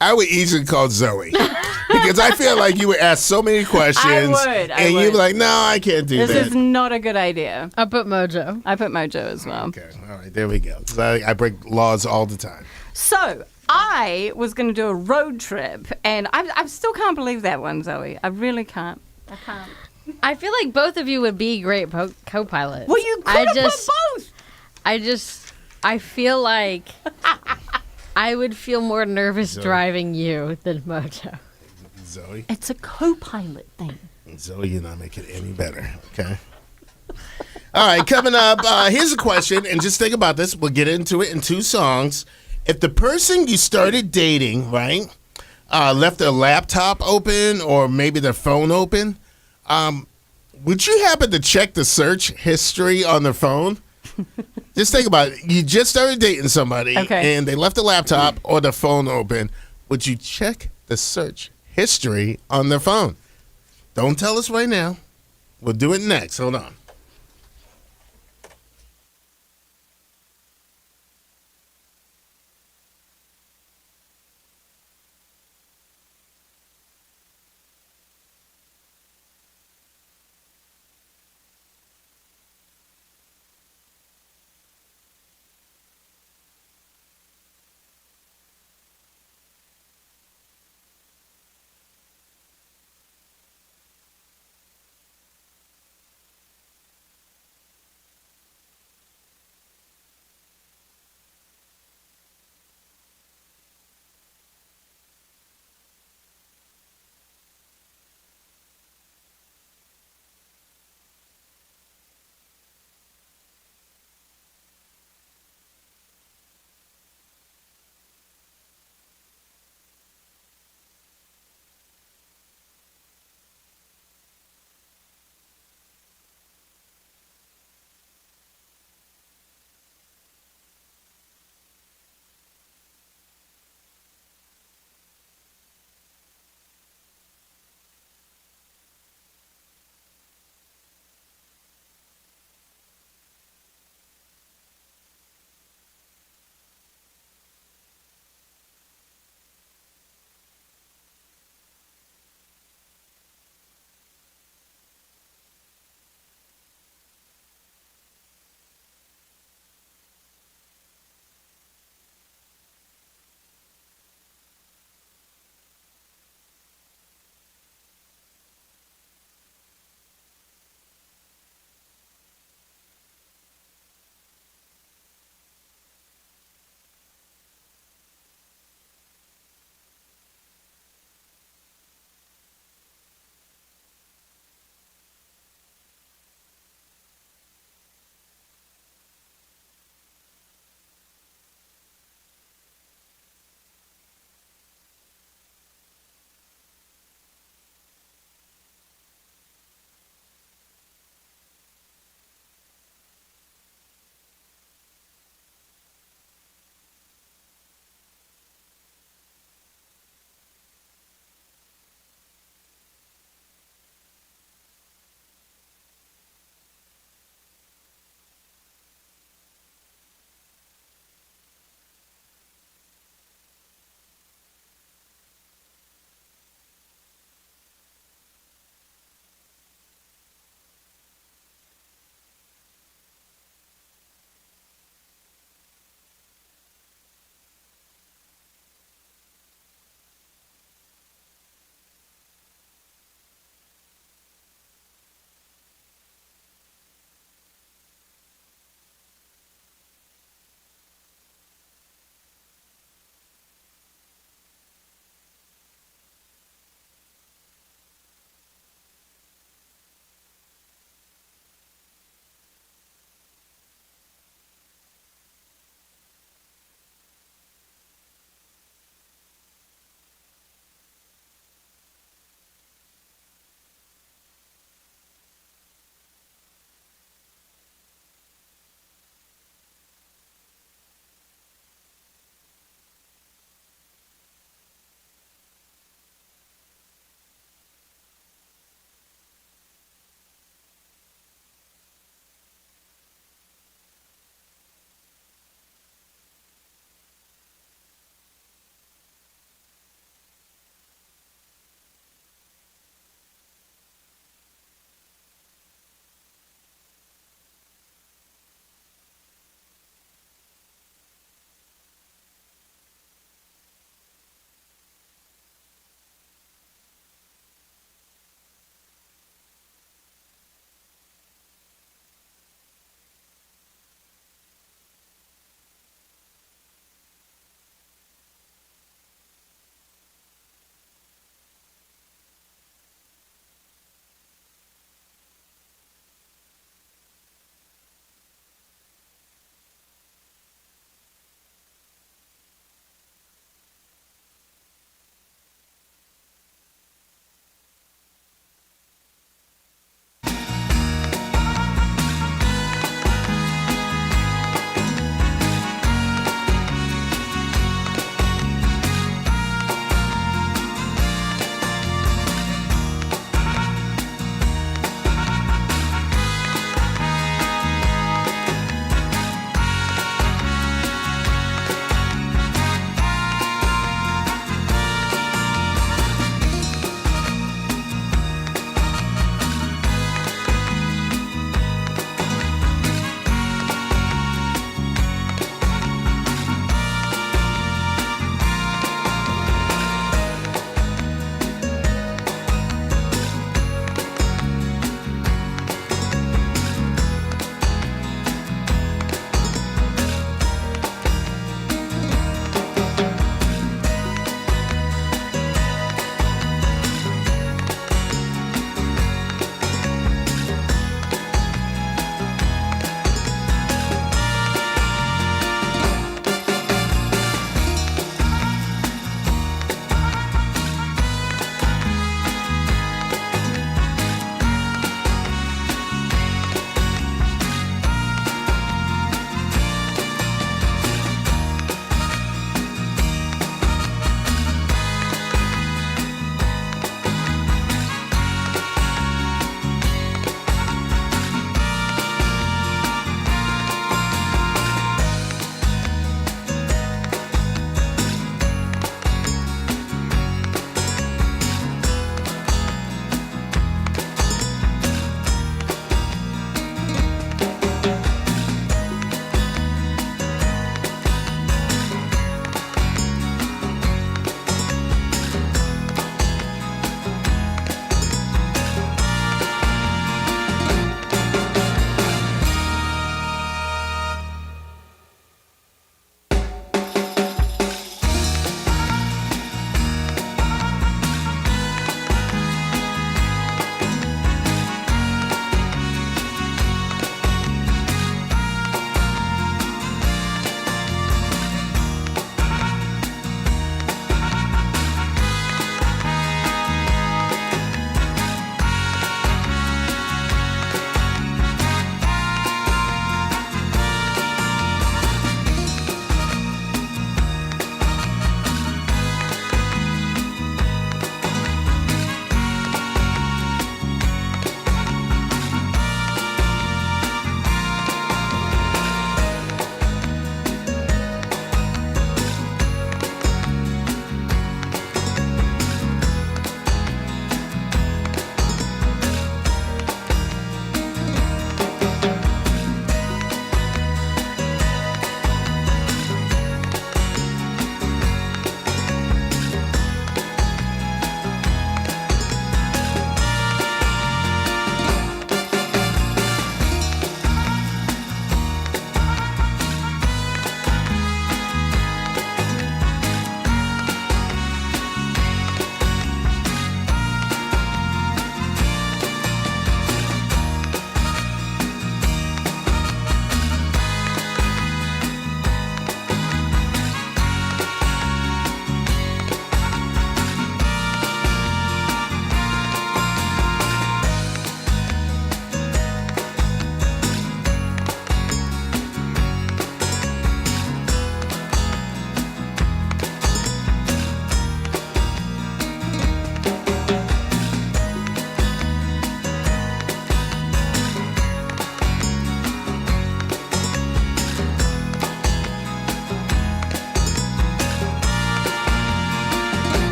I would easily call Zoe because I feel like you would ask so many questions, I and you'd be would. like, "No, I can't do This that." is not a good idea. I put Mojo. I put Mojo as well. Okay, all right, there we go. 'Cause I break laws all the time. So I was going to do a road trip, and I still can't believe that one, Zoe. I really can't. I can't. I feel like both of you would be great co-pilots. Well, you could have put both. I feel like I would feel more nervous driving you than Mojo. Zoe, It's a co-pilot thing. Zoe, you're not making it any better. Okay. All right, coming up. Here's a question, and just think about this. We'll get into it in 2 songs. If the person you started dating, right, left their laptop open or maybe their phone open, would you happen to check the search history on their phone? Just think about it. You just started dating somebody, Okay. and they left the laptop or the phone open. Would you check the search history on their phone? Don't tell us right now. We'll do it next. Hold on.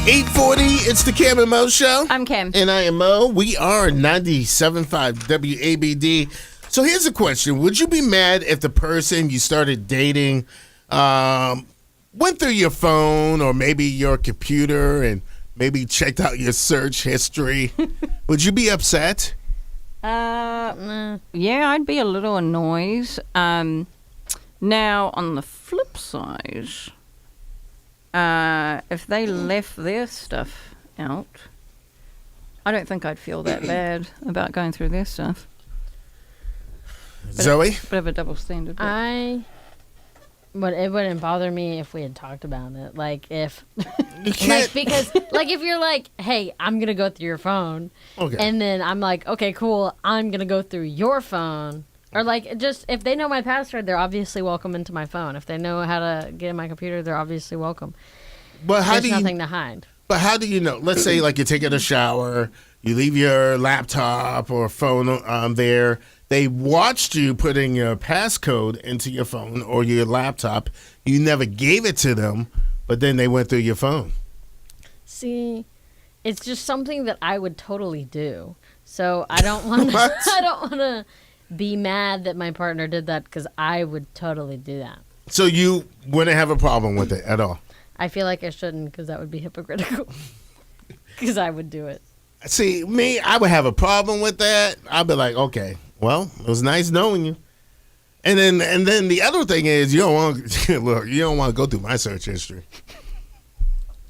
8:40, it's the Cam and Mo Show. I'm Cam. And I am Mo. We are 97.5 WABD. So here's a question. Would you be mad if the person you started dating went through your phone or maybe your computer and maybe checked out your search history? Would you be upset? Yeah, I'd be a little annoyed. Now, on the flip side, if they left their stuff out, I don't think I'd feel that bad about going through their stuff. Zoe? Bit of a double standard. But it wouldn't bother me if we had talked about it. Like if, You can't. because if you're like, hey, I'm gonna go through your phone, Okay. and then I'm like, okay, cool, I'm gonna go through your phone, or like just if they know my password, they're obviously welcome into my phone. If they know how to get in my computer, they're obviously welcome. But how There's do you? nothing to hide. But how do you know? Let's say like you're taking a shower, you leave your laptop or phone there. They watched you putting your passcode into your phone or your laptop. You never gave it to them, but then they went through your phone. See, it's just something that I would totally do. So I don't want to. What? I don't want to be mad that my partner did that because I would totally do that. So you wouldn't have a problem with it at all. I feel like I shouldn't because that would be hypocritical. Because I would do it. See, me, I would have a problem with that. I'd be like, okay, well, it was nice knowing you. And then the other thing is, you don't want look, you don't want to go through my search history.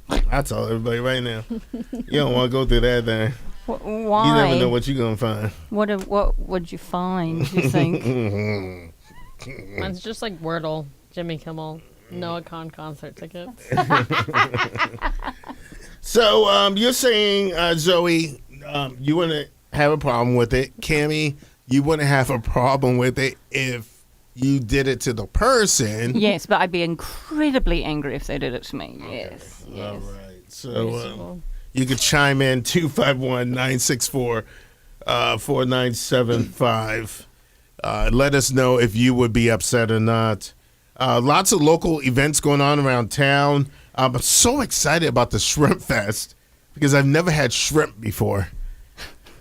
I tell everybody right now, you don't want to go through that thing. Why? You never know what you're gonna find. What would you find, you think? It's just like Wordle, Jimmy Kimmel, Noah Kahn concert tickets. So you're saying, Zoe, you wouldn't have a problem with it. Cammie, you wouldn't have a problem with it if you did it to the person. Yes, but I'd be incredibly angry if they did it to me. Yes. All right. So you could chime in 251-964-4975. Let us know if you would be upset or not. Lots of local events going on around town. I'm so excited about the Shrimp Fest because I've never had shrimp before.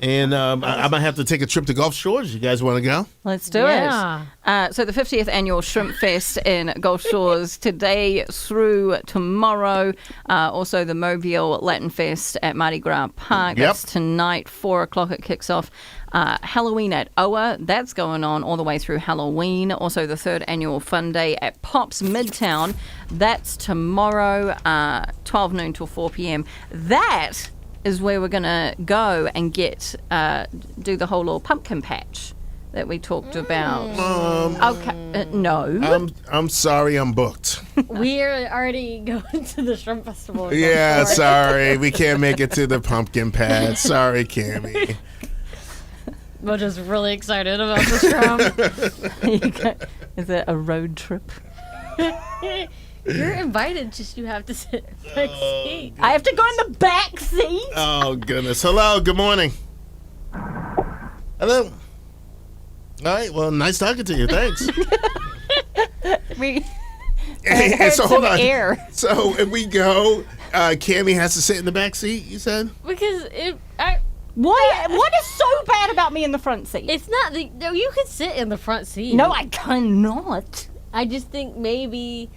And I might have to take a trip to Gulf Shores. You guys want to go? Let's do Yeah. it. So the 50th Annual Shrimp Fest in Gulf Shores today through tomorrow. Also the Mobile Latin Fest at Mardi Gras Park. Yep. That's tonight, 4 o'clock it kicks off. Halloween at Oa, that's going on all the way through Halloween. Also the 3rd Annual Fun Day at Pops Midtown. That's tomorrow, 12 noon till 4 p.m. That is where we're going to go and get do the whole little pumpkin patch that we talked about. Okay, no. I'm sorry, I'm booked. We're already going to the Shrimp Festival. in Yeah, Gulf Shores. sorry, we can't make it to the pumpkin patch. Sorry, Cammie. We're just really excited about the shrimp. Is it a road trip? You're invited, just you have to sit in the back seat. I have to go in the back seat? Oh goodness. Hello. Good morning. Hello. All right. Well, nice talking to you. Thanks. We And heard so hold some on. air. So if we go, Cammie has to sit in the back seat. You said. Because What is so bad about me in the front seat? it's not no, you could sit in the front seat. No, I cannot. I just think maybe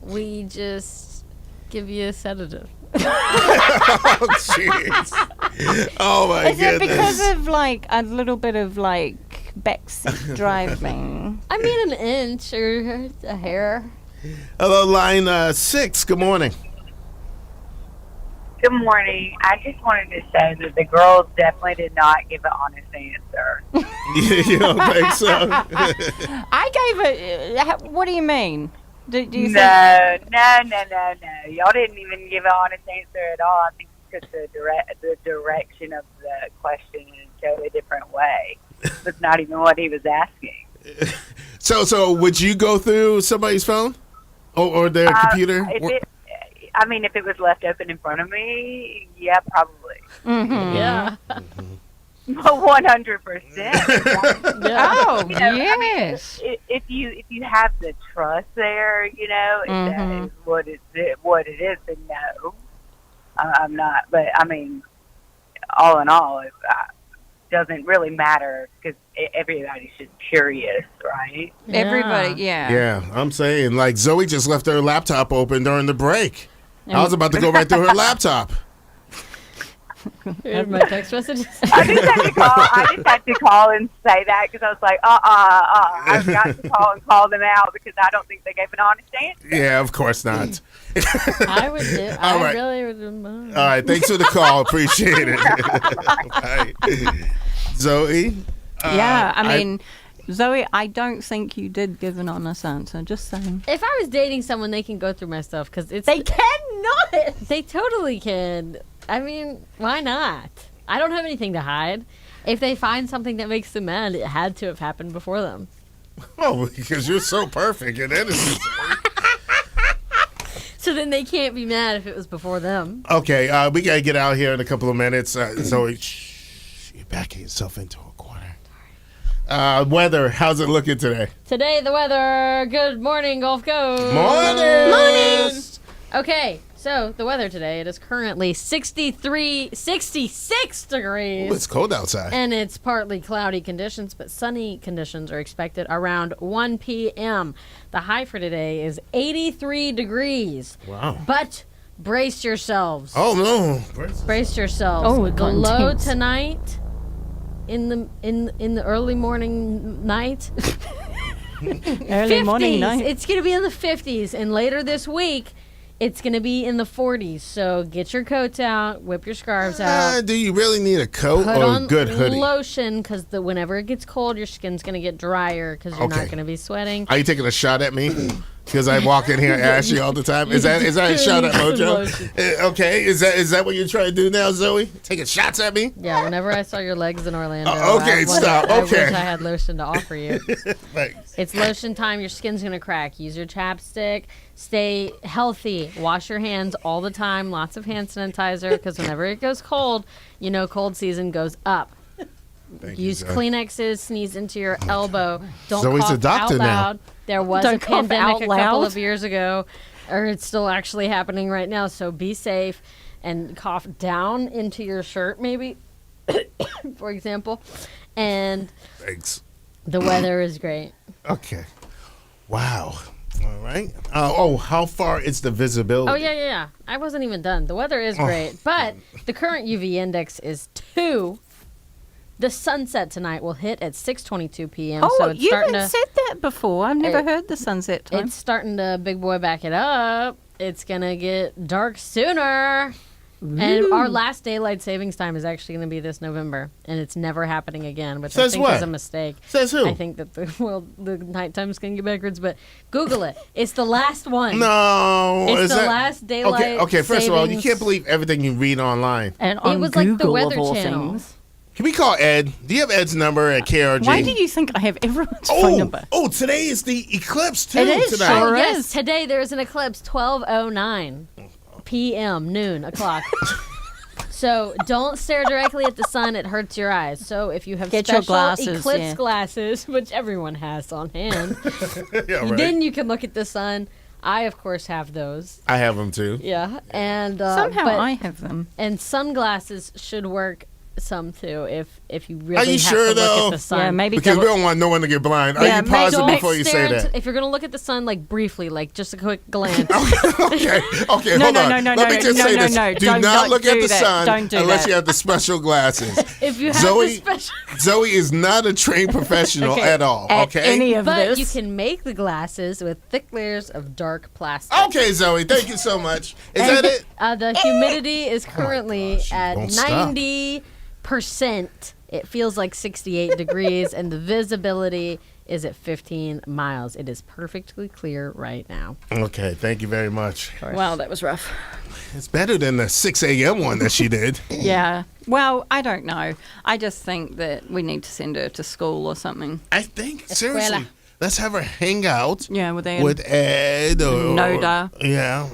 we just give you a sedative. Oh jeez. Oh my Is it goodness. because of like a little bit of like backseat driving? I mean an inch or a hair. Hello, line 6. Good morning. Good morning. I just wanted to say that the girls definitely did not give an honest answer. You don't think so? I gave it. What do you mean? Do you think? No. Y'all didn't even give an honest answer at all. I think you took the direction of the question in a totally different way. That's not even what he was asking. So would you go through somebody's phone or their computer? If it was left open in front of me, yeah, probably. Mm-hmm. Yeah. 100%. Oh, You know, yes. If you have the trust there, if that is what it is, then no. I'm not. But I mean, all in all, it doesn't really matter because everybody's just curious, right? Everybody, yeah. Yeah, I'm saying, like, Zoe just left her laptop open during the break. I was about to go right through her laptop. Here's my text messages. I just had to call and say that because I was like, I've got to call them out because I don't think they gave an honest answer. Yeah, of course not. I would do. All right. Really would. All right, thanks for the call. Appreciate it. Bye. Zoe? Yeah, I mean, Zoe, I don't think you did give an honest answer. Just saying. If I was dating someone, they can go through my stuff because it's. They cannot. They totally can. I mean, why not? I don't have anything to hide. If they find something that makes them mad, it had to have happened before them. Oh, because you're so perfect and innocent. So then they can't be mad if it was before them. Okay, we got to get out here in a couple of minutes. Zoe, you're backing yourself into a corner. Weather, how's it looking today? Today, the weather. Good morning, Gulf Coast. Morning! Okay, so the weather today, it is currently 66 degrees. Ooh, it's cold outside. And it's partly cloudy conditions, but sunny conditions are expected around 1 p.m. The high for today is 83 degrees. Wow. But brace yourselves. Oh, no. Brace yourselves. Oh, it the got low intense. tonight in the early morning night. Early morning 50s. night. It's going to be in the 50s, and later this week it's going to be in the 40s. So get your coats out, whip your scarves out. Do you really need a coat Put or a on good hoodie? lotion because whenever it gets cold, your skin's going to get drier because you're Okay. not going to be sweating. Are you taking a shot at me? Because I walk in here and ask you all the time. Is that a shot at Mojo? Okay, is that what you're trying to do now, Zoe? Taking shots at me? Yeah, whenever I saw your legs in Orlando, Okay, I stop. I Okay. wish I had lotion to offer you. Thanks. It's lotion time. Your skin's going to crack. Use your chapstick. Stay healthy. Wash your hands all the time. Lots of hand sanitizer because whenever it goes cold, cold season goes up. Thank you, Use Zoe. Kleenexes. Sneeze into your elbow. Don't Zoe's cough a doctor out now. loud. There was Don't a cough pandemic out a couple loud. of years ago, or it's still actually happening right now. So be safe and cough down into your shirt, maybe, for example. And Thanks. the weather is great. Okay. Wow. All right. How far is the visibility? Oh, yeah. I wasn't even done. The weather is great, but the current UV index is 2. The sunset tonight will hit at 6:22 p.m. Oh, so it's you starting haven't to said that before. I've never It- heard the sunset time. it's starting to big boy back it up. It's gonna get dark sooner. And our last daylight savings time is actually going to be this November, and it's never happening again, which I Says think what? is a mistake. Says who? I think that the nighttime's going to get backwards, but Google it. It's the last one. No. It's is the that... last daylight Okay, first of all, you savings. can't believe everything you read online. and on It was like the Google, Weather of all Channel. things. Can we call Ed? Do you have Ed's number at KRG? Why do you think I have everyone's phone number? Oh, today is the eclipse too. It is, tonight. sure. Oh, yes, is. today there is an eclipse, 12:09 p.m., noon o'clock. So don't stare directly at the sun; it hurts your eyes. So if you have Get your special glasses, eclipse yeah. glasses, which everyone has on hand, Yeah, right. then you can look at the sun. I, of course, have those. I have them too. Yeah, and Somehow but- I have them. and sunglasses should work some too if you really Are you have sure, to look though? at the sun. Yeah, maybe Because we double- don't want no one to get blind. Are Yeah, you make- positive Don't before you say stare that? if you're gonna look at the sun, like briefly, like just a quick glance. Okay, okay, No, hold no, on. no, Let me no, just no, say no, this. no. Do Don't not look at do the that. sun Don't do unless that. you have the special glasses. If you have Zoe, the special, Zoe is not a trained professional Okay. at all, At okay? any of but this. you can make the glasses with thick layers of dark plastic. Okay, Zoe, thank you so much. Is that it? The humidity is currently gosh, you at won't stop. 90%. It feels like 68 degrees, and the visibility is at 15 miles. It is perfectly clear right now. Okay, thank you very much. Wow, that was rough. It's better than the 6 a.m. one that she did. Yeah. Well, I don't know. I just think that we need to send her to school or something. I think, seriously, Escuela. let's have her hang out Yeah, with Ed. with Ed or Noda. Yeah,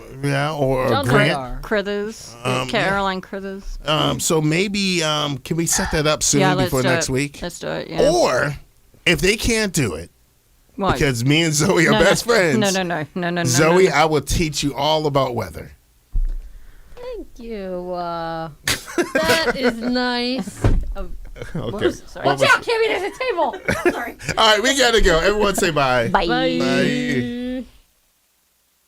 or Don't Grant. Noda. Critters. Yeah. Caroline Critters. So maybe can we set that up soon Yeah, let's before do next it. week? Let's do it, yeah. Or if they can't do it, What? because me and Zoe are No, best friends. No. Zoe, no. I will teach you all about weather. Thank you. That is nice. Okay. Sorry. What Watch was- out, Kimmy, there's a table. Sorry. All right, we gotta go. Everyone say bye. Bye. Bye.